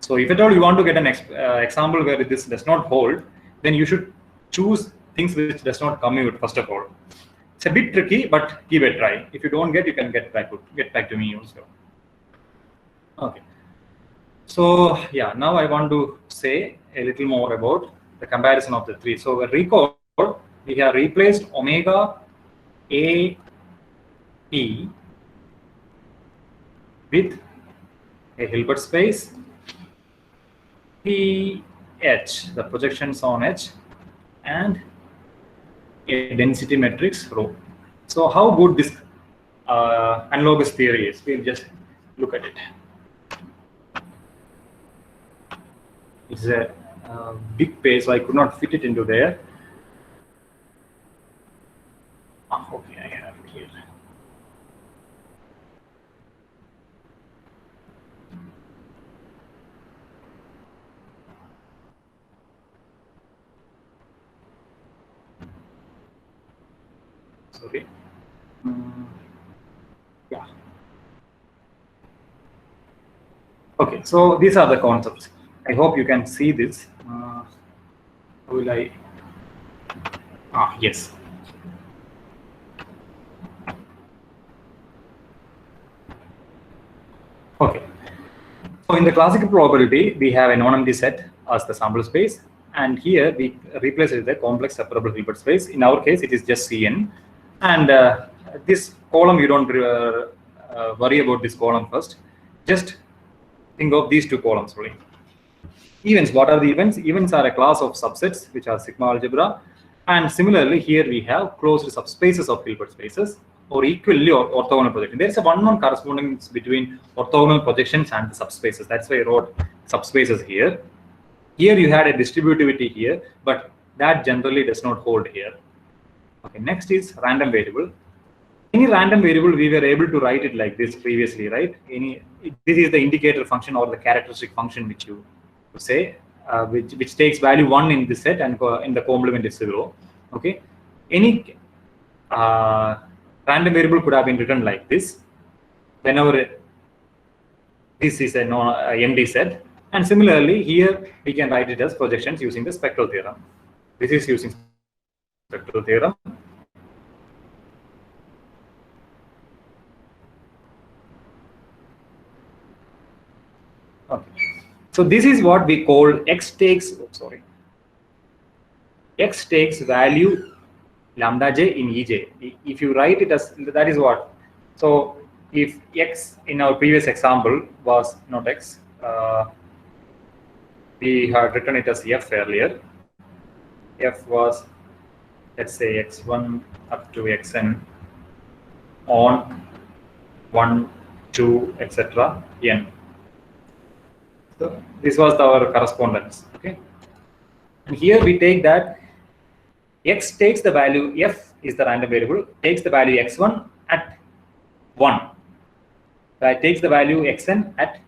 So if at all you want to get an example where this does not hold, then you should choose things which does not commute first of all. It's a bit tricky, but give it a try. If you don't get, you can get back to me also. Okay. So yeah, now I want to say a little more about the comparison of the three. So recall, we have replaced omega A P with a Hilbert space P H, the projections on H, and a density matrix rho. So how good this analogous theory is, we'll just look at it. It's a big page, so I could not fit it into there. Okay, I have it here. Sorry. Yeah. Okay, so these are the concepts. I hope you can see this. Will I? Yes. Okay. So in the classical probability, we have a non-empty set as the sample space, and here we replace it with a complex separable Hilbert space. In our case, it is just Cn, and this column you don't worry about this column first. Just think of these two columns only. Events, what are the events? Events are a class of subsets which are sigma algebra, and similarly here we have closed subspaces of Hilbert spaces or equally orthogonal projection. There is a one-on-one correspondence between orthogonal projections and the subspaces. That's why I wrote subspaces here. Here you had a distributivity here, but that generally does not hold here. Okay, next is random variable. Any random variable, we were able to write it like this previously, right? This is the indicator function or the characteristic function which you say, which takes value 1 in this set and in the complement is 0. Okay, any random variable could have been written like this whenever this is a empty set, and similarly here we can write it as projections using the spectral theorem. This is using spectral theorem. Okay. So this is what we call x takes value lambda j in Ej. If you write it as that is what. So if x in our previous example was not x, we had written it as f earlier. F was, let's say, x1 up to xn on 1, 2, etc. n. So this was our correspondence. Okay, and here we take that X takes the value, F is the random variable, takes the value x1 at 1. It takes the value xn at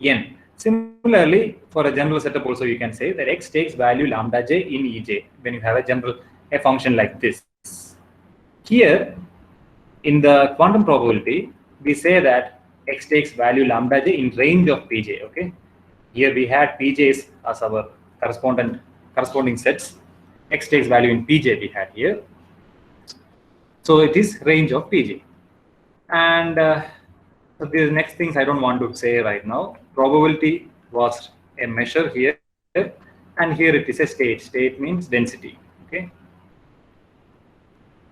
n. Similarly, for a general setup also you can say that X takes value lambda j in Ej when you have a function like this. Here, in the quantum probability, we say that X takes value lambda j in range of Pj, okay? Here we had Pj's as our corresponding sets. X takes value in Pj we had here. So it is range of Pj. And so the next things I don't want to say right now. Probability was a measure here, and here it is a state. State means density, okay?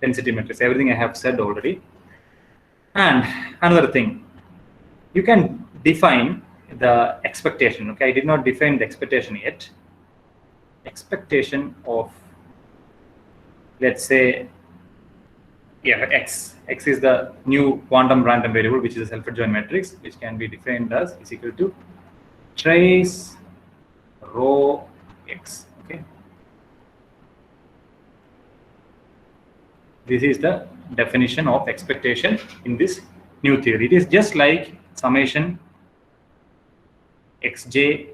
Density matrix, everything I have said already. And another thing, you can define the expectation, okay? I did not define the expectation yet. Expectation of, let's say, X. X is the new quantum random variable, which is a self-adjoint matrix, which can be defined as is equal to trace rho X, okay? This is the definition of expectation in this new theory. It is just like summation xj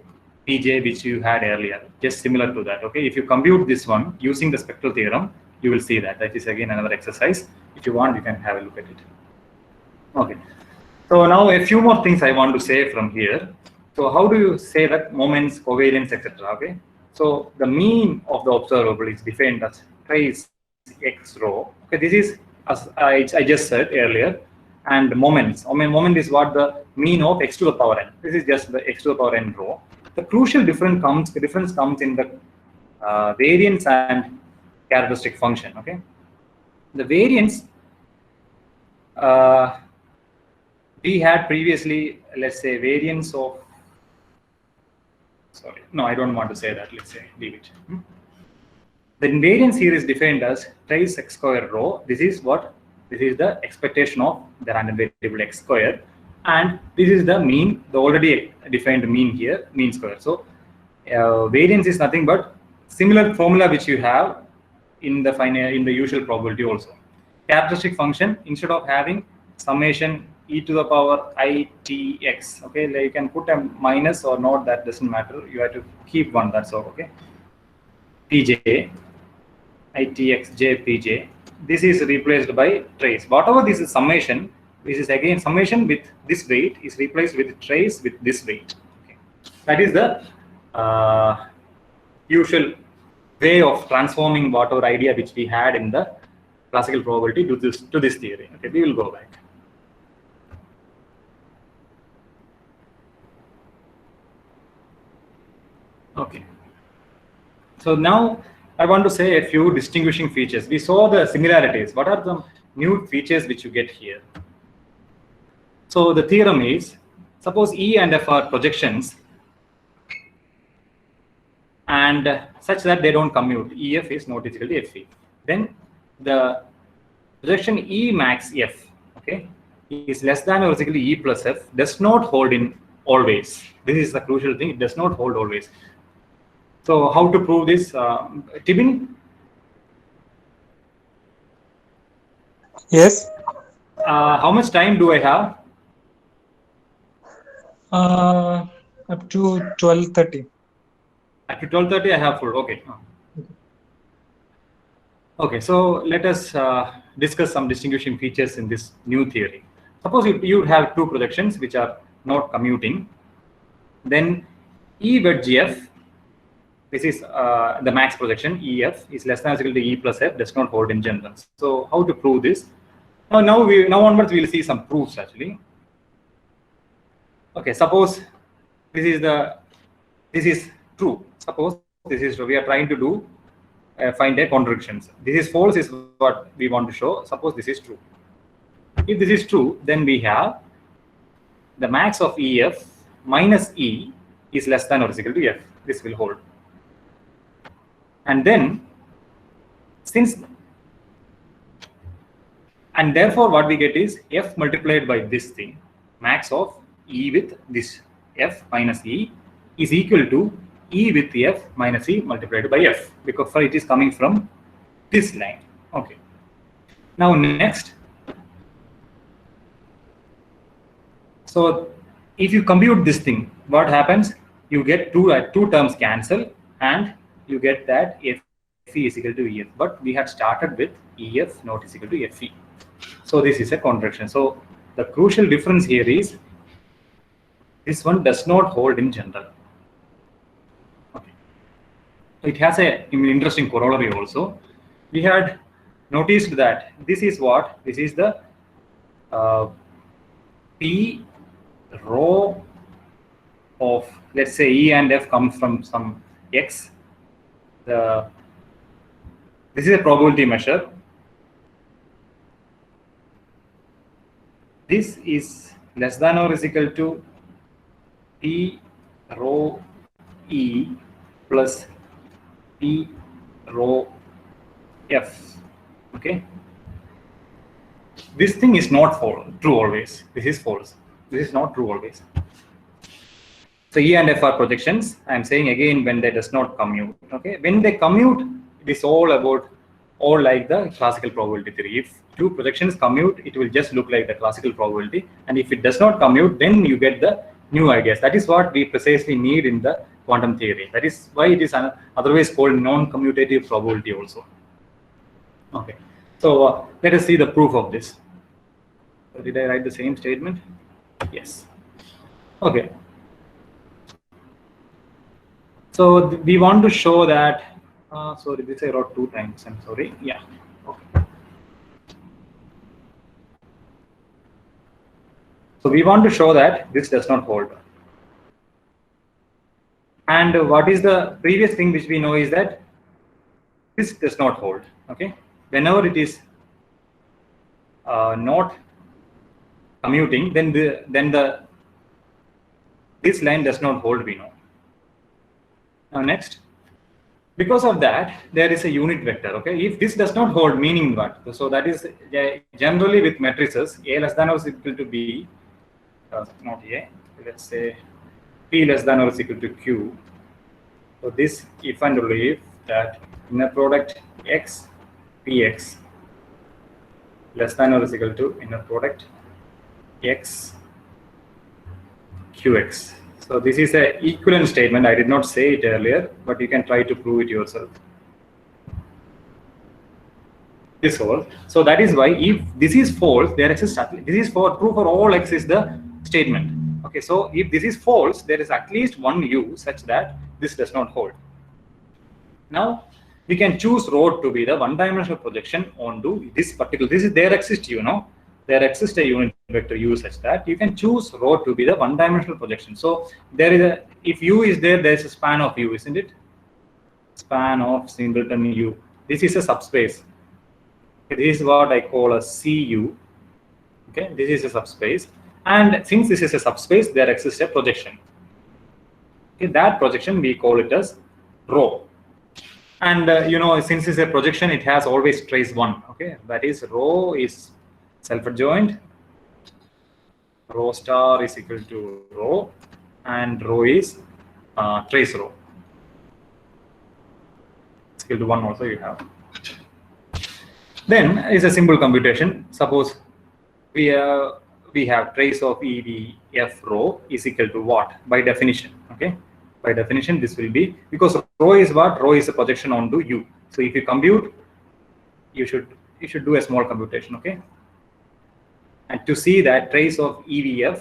pj, which you had earlier, just similar to that, okay? If you compute this one using the spectral theorem, you will see that. That is again another exercise. If you want, you can have a look at it. Okay. So now a few more things I want to say from here. So how do you say that moments, covariance, etc.? Okay. So the mean of the observable is defined as trace x rho. Okay. This is as I just said earlier. And moments. Moment is what the mean of x to the power n. This is just the x to the power n rho. The crucial difference comes in the variance and characteristic function, okay? The variance we had previously, let's say variance of, sorry, no, I don't want to say that, let's say, leave it. The variance here is defined as trace x square rho. This is what? This is the expectation of the random variable x square. And this is the mean, the already defined mean here, mean square. So variance is nothing but similar formula which you have in the usual probability also. Characteristic function, instead of having summation e to the power itx, okay, like you can put a minus or not, that doesn't matter. You have to keep one, that's all, okay. pj, itx, j, pj. This is replaced by trace. Whatever this is summation, this is again summation with this weight is replaced with trace with this weight. Okay. That is the usual way of transforming whatever idea which we had in the classical probability to this theory. Okay, we will go back. Okay. So now I want to say a few distinguishing features. We saw the similarities. What are the new features which you get here? So the theorem is, suppose E and F are projections and such that they don't commute. EF is not equal to FE. Then the projection E max F, okay, is less than or equal to E plus F, does not hold in always. This is the crucial thing. It does not hold always. So how to prove this? Tibin? Yes. How much time do I have? Up to 12:30. At 12:30 I have full. Okay. Okay, so let us discuss some distinguishing features in this new theory. Suppose you have two projections which are not commuting. Then E wedge F, this is the max projection, EF is less than or equal to E plus F, does not hold in general. So how to prove this? Now onwards we will see some proofs actually. Okay, suppose this is true. Suppose this is true. We are trying to do find a contradictions. This is false is what we want to show. Suppose this is true. If this is true, then we have the max of EF minus E is less than or equal to F. This will hold. And then and therefore what we get is F multiplied by this thing, max of E with this F minus E is equal to E with F minus E multiplied by F, because it is coming from this line. Okay. Now next, so if you compute this thing, what happens? You get two terms cancel, and you get that FE is equal to EF. But we had started with EF not is equal to FE. So this is a contradiction. So the crucial difference here is this one does not hold in general. Okay. It has an interesting corollary also. We had noticed that this is what? This is the P rho of, let's say, E and F comes from some X. This is a probability measure. This is less than or is equal to P rho E plus P rho F. Okay. This thing is not true always. This is false. This is not true always. So E and F are projections. I am saying again when they does not commute. Okay. When they commute, it is all like the classical probability theory. If two projections commute, it will just look like the classical probability. And if it does not commute, then you get the new ideas. That is what we precisely need in the quantum theory. That is why it is otherwise called non-commutative probability also. Okay. So let us see the proof of this. So did I write the same statement? Yes. Okay. So we want to show that. Sorry, this I wrote 2 times. I'm sorry. Yeah. Okay. So we want to show that this does not hold. And what is the previous thing which we know is that this does not hold. Okay. Whenever it is not commuting, then this line does not hold, we know. Now next, because of that, there is a unit vector. Okay, if this does not hold, meaning what? So that is generally with matrices, A less than or is equal to B, not A. Let's say P less than or is equal to Q. So this if and only if that inner product X Px less than or is equal to inner product X Qx. So this is an equivalent statement. I did not say it earlier, but you can try to prove it yourself. This whole. So that is why if this is false, there exists. This is for true for all X is the statement. Okay. So if this is false, there is at least one U such that this does not hold. Now we can choose rho to be the one-dimensional projection onto this particular. This is there exists, you know. There exists a unit vector U such that you can choose rho to be the one-dimensional projection. So there is a, if U is there, there is a span of U, isn't it? Span of singleton U. This is a subspace. This is what I call a CU. Okay, this is a subspace, and since this is a subspace, there exists a projection. Okay, that projection we call it as rho. And you know, since it's a projection, it has always trace 1. Okay, that is rho is self-adjoint, rho star is equal to rho, and rho is trace rho. It's equal to 1 also you have. Then is a simple computation. Suppose we have trace of EVF rho is equal to what? By definition, okay? By definition, this will be, because rho is what? Rho is a projection onto U. So if you compute, you should do a small computation, okay? And to see that trace of EVF,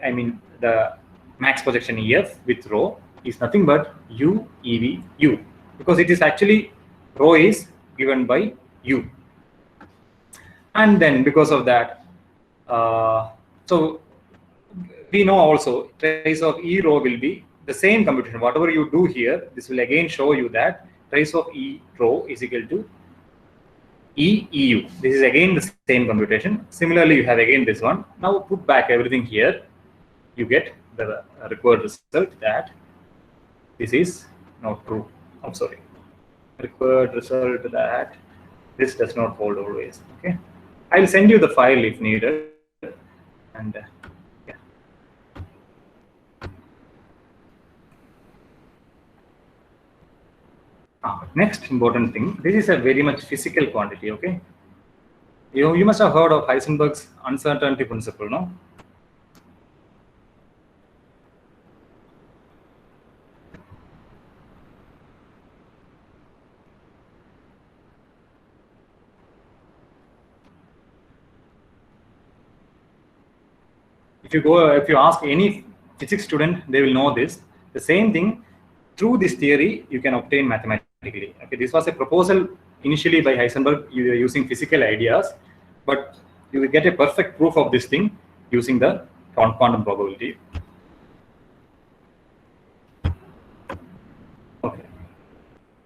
I mean the max projection EF with rho is nothing but U EV U, because it is actually rho is given by U. And then because of that, so we know also trace of E rho will be the same computation. Whatever you do here, this will again show you that trace of E rho is equal to E EU. This is again the same computation. Similarly, you have again this one. Now put back everything here. You get the required result that this is not true. I'm sorry. Required result that this does not hold always. Okay. I'll send you the file if needed. And yeah. Next important thing, this is a very much physical quantity, okay? You must have heard of Heisenberg's uncertainty principle, no? If you ask any physics student, they will know this. The same thing, through this theory, you can obtain mathematically. Okay, this was a proposal initially by Heisenberg using physical ideas, but you will get a perfect proof of this thing using the quantum probability. Okay.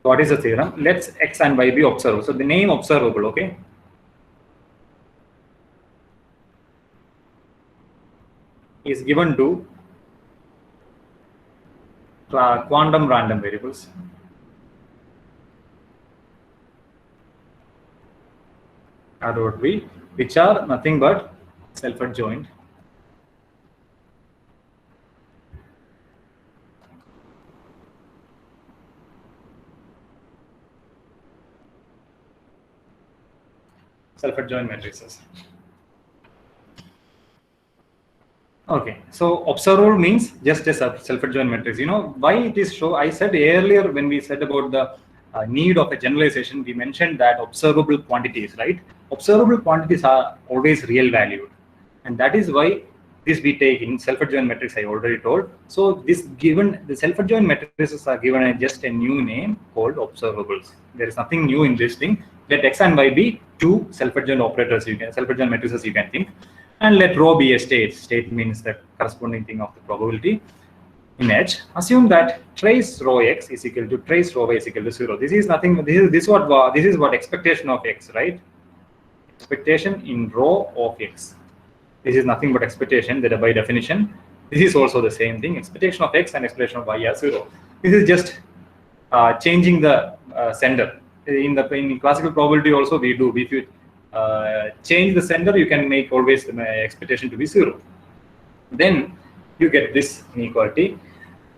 So what is the theorem? Let's X and Y be observable. So the name observable, okay? Is given to quantum random variables. That would be, which are nothing but self-adjoint. Self-adjoint matrices. Okay, so observable means just a self-adjoint matrix. You know why it is so? I said earlier when we said about the need of a generalization, we mentioned that observable quantities, right? Observable quantities are always real valued, and that is why this we take in self-adjoint matrix. I already told. So this given the self-adjoint matrices are given just a new name called observables. There is nothing new in this thing. Let X and Y be two self-adjoint operators. You can self-adjoint matrices. You can think. And let rho be a state. State means the corresponding thing of the probability in H. Assume that trace rho x is equal to trace rho y is equal to 0. This is nothing. This is what expectation of x, right? Expectation in rho of x. This is nothing but expectation. That by definition, this is also the same thing. Expectation of x and expectation of y are 0. This is just changing the sender. In classical probability also we do. If you change the sender, you can make always the expectation to be 0. Then you get this inequality.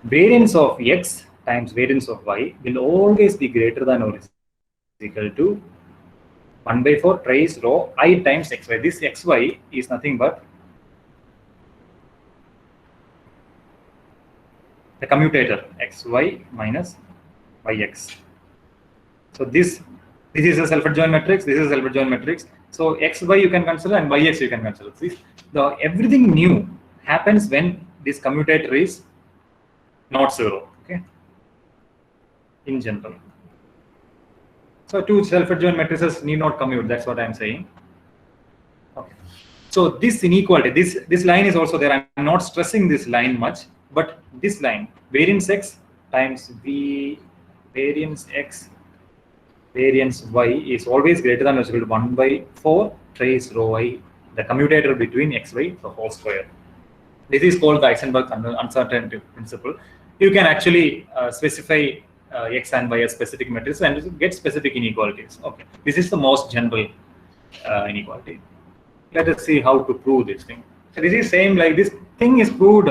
Variance of x times variance of y will always be greater than or is equal to 1/4 trace rho I times xy. This xy is nothing but the commutator xy minus yx. So this is a self-adjoint matrix. This is a self-adjoint matrix. So xy you can consider and yx you can consider. See, everything new happens when this commutator is not 0. Okay, in general. So two self-adjoint matrices need not commute. That's what I'm saying. Okay. So this inequality, this line is also there. I'm not stressing this line much, but this line variance x times v variance x variance y is always greater than or equal to 1/4 trace rho y, the commutator between xy, the whole square. This is called the Heisenberg uncertainty principle. You can actually specify x and y as specific matrices and get specific inequalities. Okay, this is the most general inequality. Let us see how to prove this thing. So this is same like this thing is proved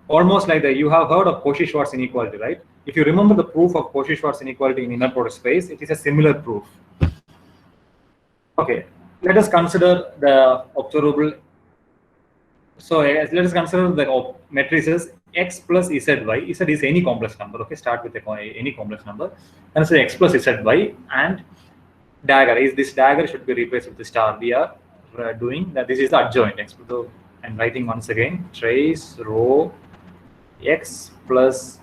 almost like you have heard of Cauchy-Schwarz inequality, right? If you remember the proof of Cauchy-Schwarz inequality in inner product space, it is a similar proof. Okay, let us consider the observable. So let us consider the matrices x plus zy. Z is any complex number. Okay, start with any complex number. And so x plus zy and dagger is this dagger should be replaced with the star. We are doing that. This is the adjoint. So I'm writing once again trace rho x plus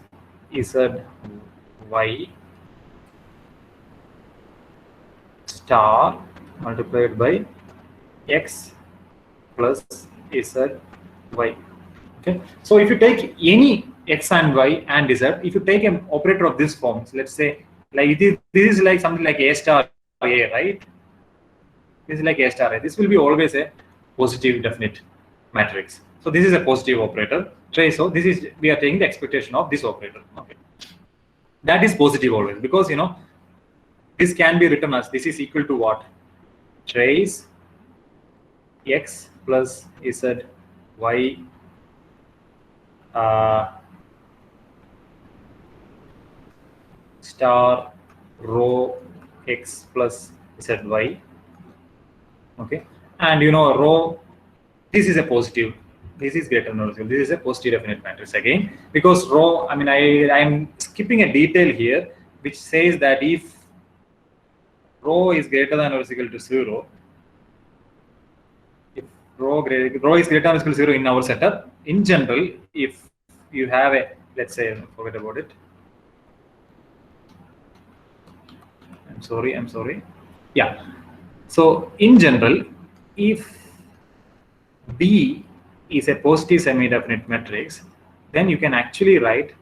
zy star multiplied by x plus zy. Okay, so if you take any x and y and z, if you take an operator of this form, so let's say like this is like something like a star a, right? This is like a star a. This will be always a positive definite matrix. So this is a positive operator. So this is we are taking the expectation of this operator. Okay, that is positive always because you know this can be written as this is equal to what? Trace x plus z y star rho x plus zy. Okay, and you know rho, this is a positive, this is greater than or equal, this is a positive definite matrix again, because rho, I mean I'm skipping a detail here which says that if rho is greater than or equal to 0, if rho is greater than or equal to 0 in our setup, in general, if you have a, let's say, forget about it, I'm sorry, yeah, so in general, if B is a positive semi-definite matrix, then you can actually write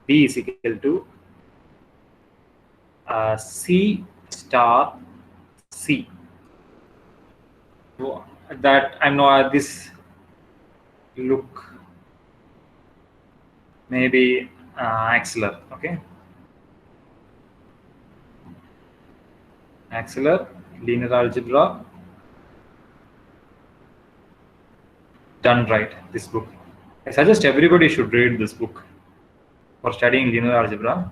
B is equal to C star C. That I know this look maybe Axeler, okay? Axeler, linear algebra, done right, this book. I suggest everybody should read this book for studying linear algebra.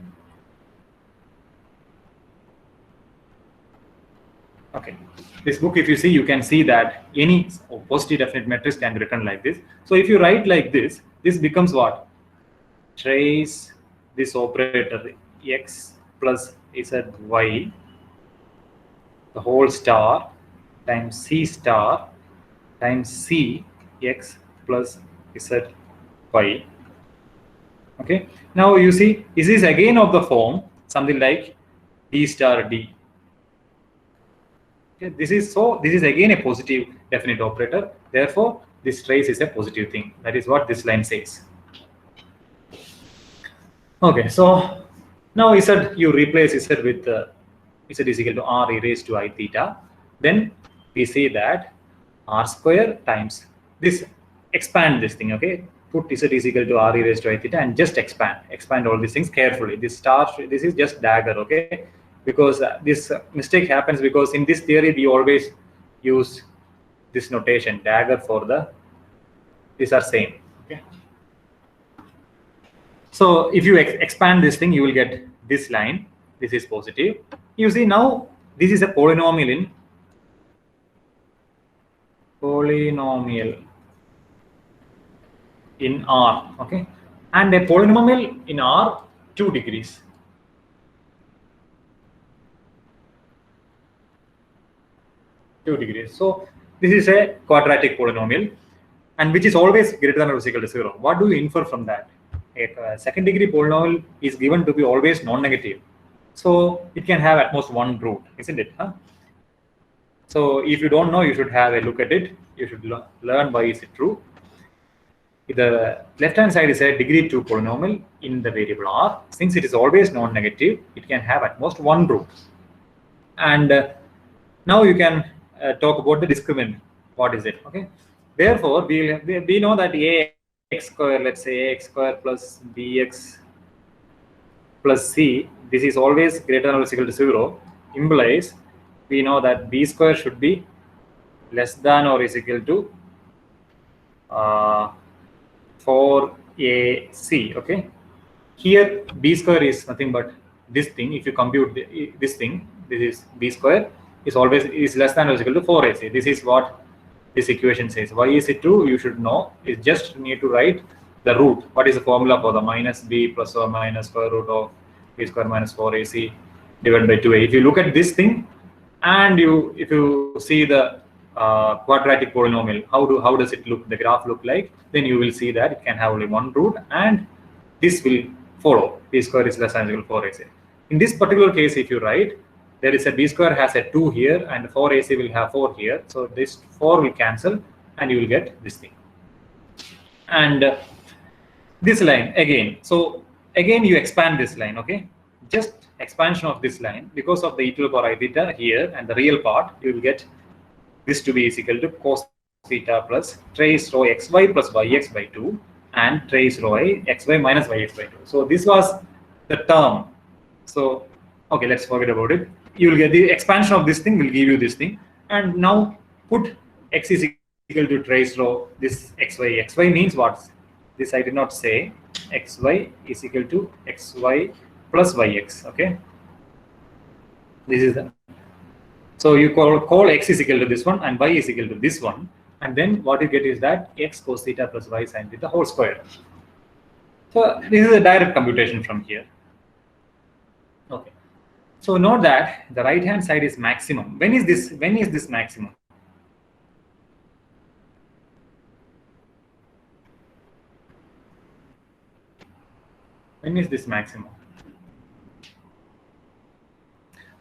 Okay, this book, if you see, you can see that any positive definite matrix can be written like this. So if you write like this becomes what? Trace this operator x plus zy, the whole star, times c star times c x plus zy. Okay, now you see, this is again of the form something like d star d. Okay, this is again a positive definite operator, therefore this trace is a positive thing. That is what this line says. Okay, so now z, you replace z with z is equal to r e raised to I theta. Then we say that r square times this, expand this thing, okay? Put z is equal to r e raised to I theta and just expand all these things carefully. This star, this is just dagger, okay? Because this mistake happens because in this theory we always use this notation, dagger for the, these are same, okay? So if you expand this thing, you will get this line, this is positive. You see now, this is a polynomial in R, okay? And a polynomial in R, 2 degrees. So this is a quadratic polynomial, and which is always greater than or equal to 0. What do you infer from that? A second degree polynomial is given to be always non-negative, so it can have at most one root, isn't it? Huh? So if you don't know, you should have a look at it. You should learn why is it true. The left hand side is a degree 2 polynomial in the variable r. Since it is always non-negative, it can have at most one root. And now you can talk about the discriminant. What is it? Okay. Therefore, we know that ax square, let's say ax square plus bx plus c, this is always greater than or equal to 0, implies we know that b square should be less than or is equal to 4ac. Okay. Here b square is nothing but this thing. If you compute this thing, this is b square is always is less than or is equal to 4ac. This is what this equation says. Why is it true? You should know. You just need to write the root. What is the formula for the minus b plus or minus square root of b square minus 4ac divided by 2a? If you look at this thing and if you see the quadratic polynomial, how does it look? The graph look like? Then you will see that it can have only one root, and this will follow. B square is less than or equal to 4ac. In this particular case, if you write, there is a b square has a 2 here and 4ac will have 4 here. So this 4 will cancel and you will get this thing. And this line again. So again you expand this line, okay? Just expansion of this line because of the e to the power I theta here and the real part, you will get this to be is equal to cos theta plus trace rho xy plus yx by 2 and trace rho I xy minus yx by 2. So this was the term. So okay, let's forget about it. You will get the expansion of this thing will give you this thing, and now put x is equal to trace rho this xy. Xy means what? This I did not say. Xy is equal to xy plus yx. Okay. This is the, so you call x is equal to this one and y is equal to this one, and then what you get is that x cos theta plus y sin theta whole square. So this is a direct computation from here. Okay. So note that the right hand side is maximum. When is this maximum? When is this maximum?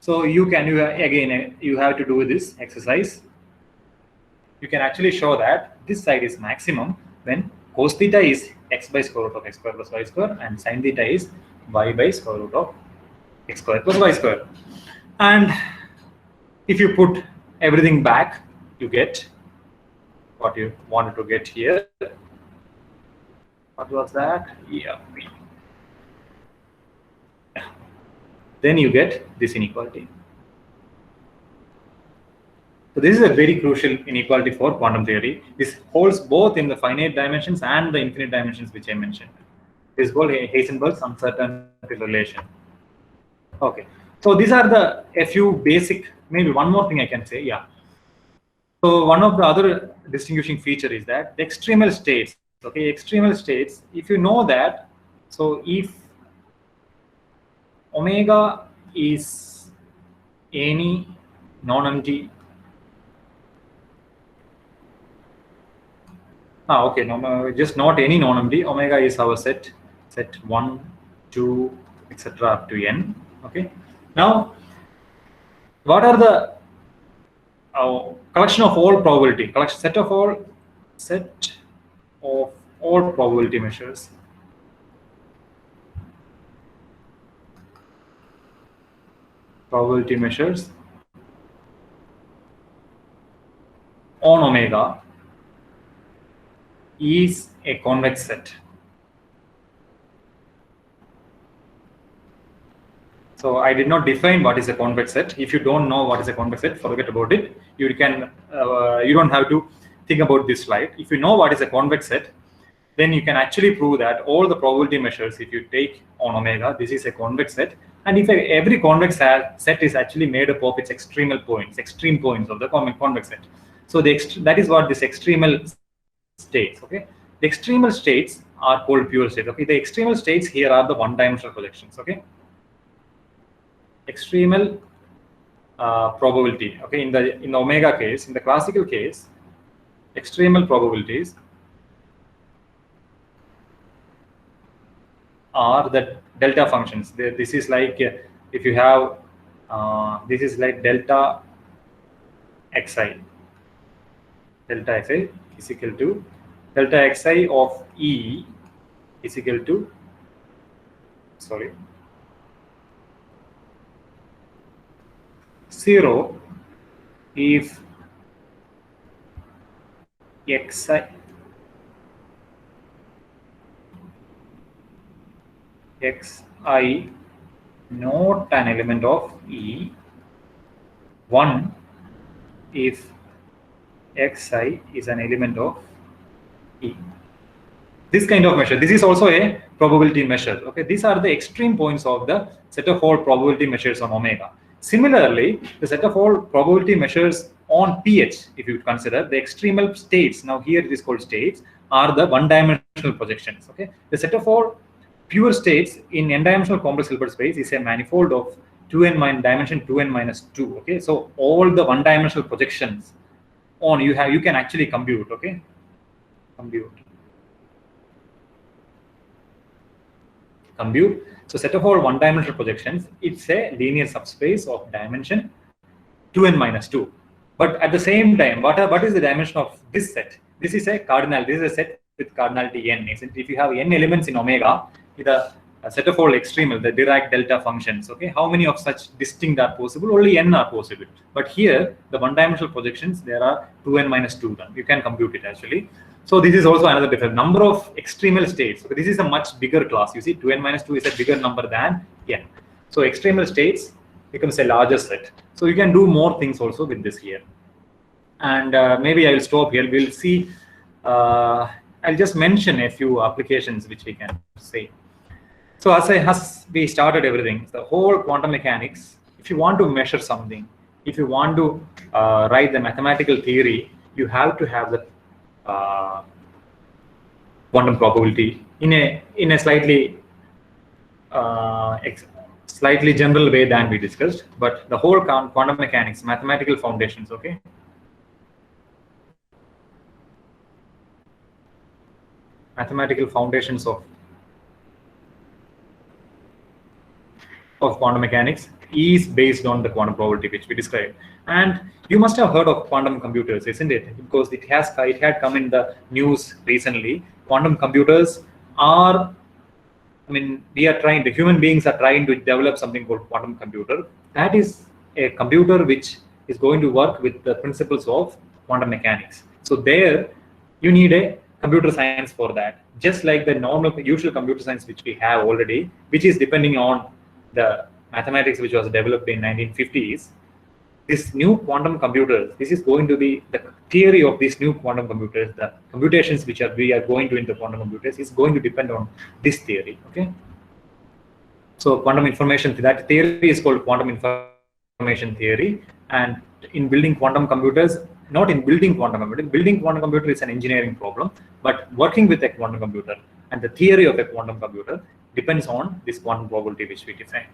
So you have to do this exercise. You can actually show that this side is maximum when cos theta is x by square root of x square plus y square and sin theta is y by square root of x square plus y square. And if you put everything back, you get what you wanted to get here. What was that? Yeah. Then you get this inequality. So this is a very crucial inequality for quantum theory. This holds both in the finite dimensions and the infinite dimensions which I mentioned. This is called Heisenberg's uncertainty relation. Okay. So these are a few basic, maybe one more thing I can say, yeah. So one of the other distinguishing feature is that the extremal states, okay, extremal states, if you know that, so if omega is any non-empty, okay, no, just not any non-empty, omega is our set 1, 2, etc. up to n, okay. Now, what are the collection of all probability, set of all probability measures? Probability measures on omega is a convex set. So I did not define what is a convex set. If you don't know what is a convex set, forget about it. You can you don't have to think about this slide. If you know what is a convex set, then you can actually prove that all the probability measures, if you take on omega, this is a convex set. And if every convex set is actually made up of its extremal points, extreme points of the convex set. So that is what this extremal states. Okay, the extremal states are called pure states. Okay, the extremal states here are the one-dimensional projections. Okay, extremal probability. Okay, in the omega case, in the classical case, extremal probabilities are the delta functions. This is like if you have this is like delta xi. Delta xi is equal to delta xi of E is equal to 0 if xi not an element of E, 1 if xi is an element of E. This kind of measure, this is also a probability measure. Okay, these are the extreme points of the set of all probability measures on omega. Similarly, the set of all probability measures on pH, if you consider the extremal states, now here it is called states, are the one-dimensional projections. Okay, the set of all pure states in n-dimensional complex Hilbert space is a manifold of dimension 2n minus 2. Okay, so all the one-dimensional projections on you can actually compute. Okay, compute. So set of all one-dimensional projections, it's a linear subspace of dimension 2n minus 2. But at the same time, what is the dimension of this set? This is a cardinal. This is a set with cardinality n. If you have n elements in omega, with a set of all extremal, the Dirac delta functions. Okay, how many of such distinct are possible? Only n are possible. But here, the one-dimensional projections, there are 2n minus 2. You can compute it actually. So this is also another different number of extremal states. Okay, this is a much bigger class. You see, 2n minus 2 is a bigger number than n. So extremal states becomes a larger set. So you can do more things also with this here. And maybe I will stop here. We'll see. I'll just mention a few applications which we can say. So as we started everything, the whole quantum mechanics if you want to measure something, if you want to write the mathematical theory, you have to have the quantum probability in a slightly slightly general way than we discussed, but the whole quantum mechanics, mathematical foundations, okay? Mathematical foundations of quantum mechanics is based on the quantum probability which we described. And you must have heard of quantum computers, isn't it? Because it had come in the news recently. Quantum computers are, I mean, the human beings are trying to develop something called quantum computer. That is a computer which is going to work with the principles of quantum mechanics. So there you need a computer science for that. Just like the usual computer science which we have already, which is depending on the mathematics which was developed in 1950s, this new quantum computers, this is going to be the theory of these new quantum computers, the computations which we are going to into quantum computers is going to depend on this theory, okay? So quantum information, that theory is called quantum information theory. And in building quantum computers, not in building quantum computer is an engineering problem, but working with a quantum computer and the theory of a quantum computer depends on this quantum probability which we defined.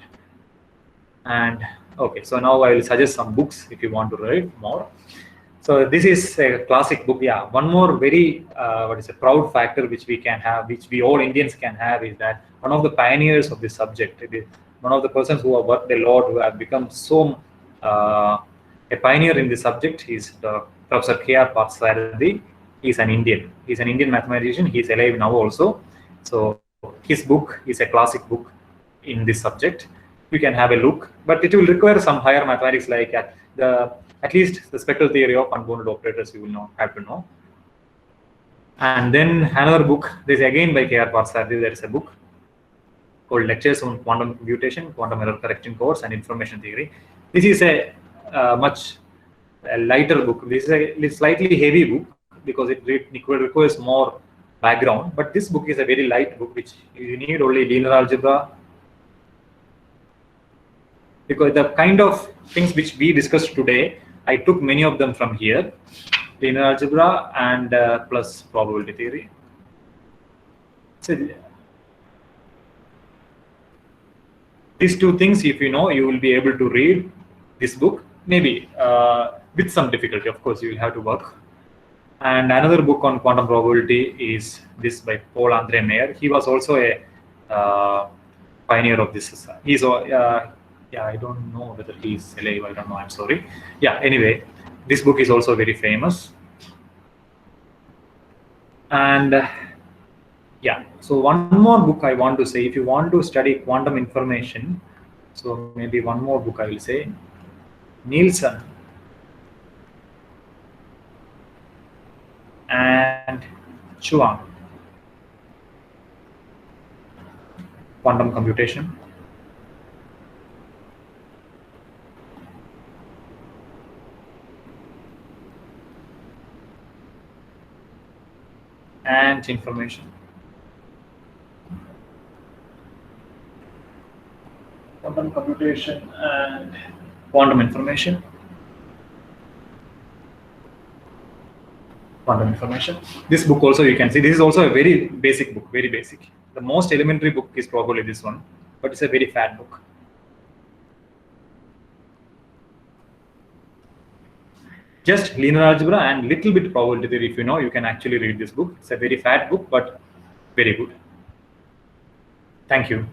And okay, so now I will suggest some books if you want to read more. So this is a classic book. Yeah, one more very proud factor which we can have, which we all Indians can have, is that one of the pioneers of this subject, one of the persons who have worked a lot, who have become so a pioneer in this subject, is Professor K.R. Parthasarathy. He's an Indian. He's an Indian mathematician. He's alive now also. So his book is a classic book in this subject. You can have a look, but it will require some higher mathematics, like at least the spectral theory of unbounded operators you will have to know. And then another book, this is again by K.R. Parthasarathy. There is a book called Lectures on Quantum Computation, Quantum Error Correction Course, and Information Theory. This is a much lighter book. This is a slightly heavy book because it requires more background, but this book is a very light book which you need only linear algebra, because the kind of things which we discussed today, I took many of them from here, linear algebra and plus probability theory. So these two things, if you know, you will be able to read this book, maybe with some difficulty. Of course, you will have to work. And another book on quantum probability is this by Paul-André Mayer. He was also a pioneer of this. He's yeah, I don't know whether he's alive. I don't know. I'm sorry. Yeah. Anyway, this book is also very famous. And yeah. So one more book I want to say, if you want to study quantum information, so maybe one more book I will say, Nielsen and Chuang, Quantum Computation. And information. Quantum computation and quantum information. Quantum information. This book also, you can see, this is also a very basic book, very basic. The most elementary book is probably this one, but it's a very fat book. Just linear algebra and little bit probability theory, if you know, you can actually read this book. It's a very fat book, but very good. Thank you.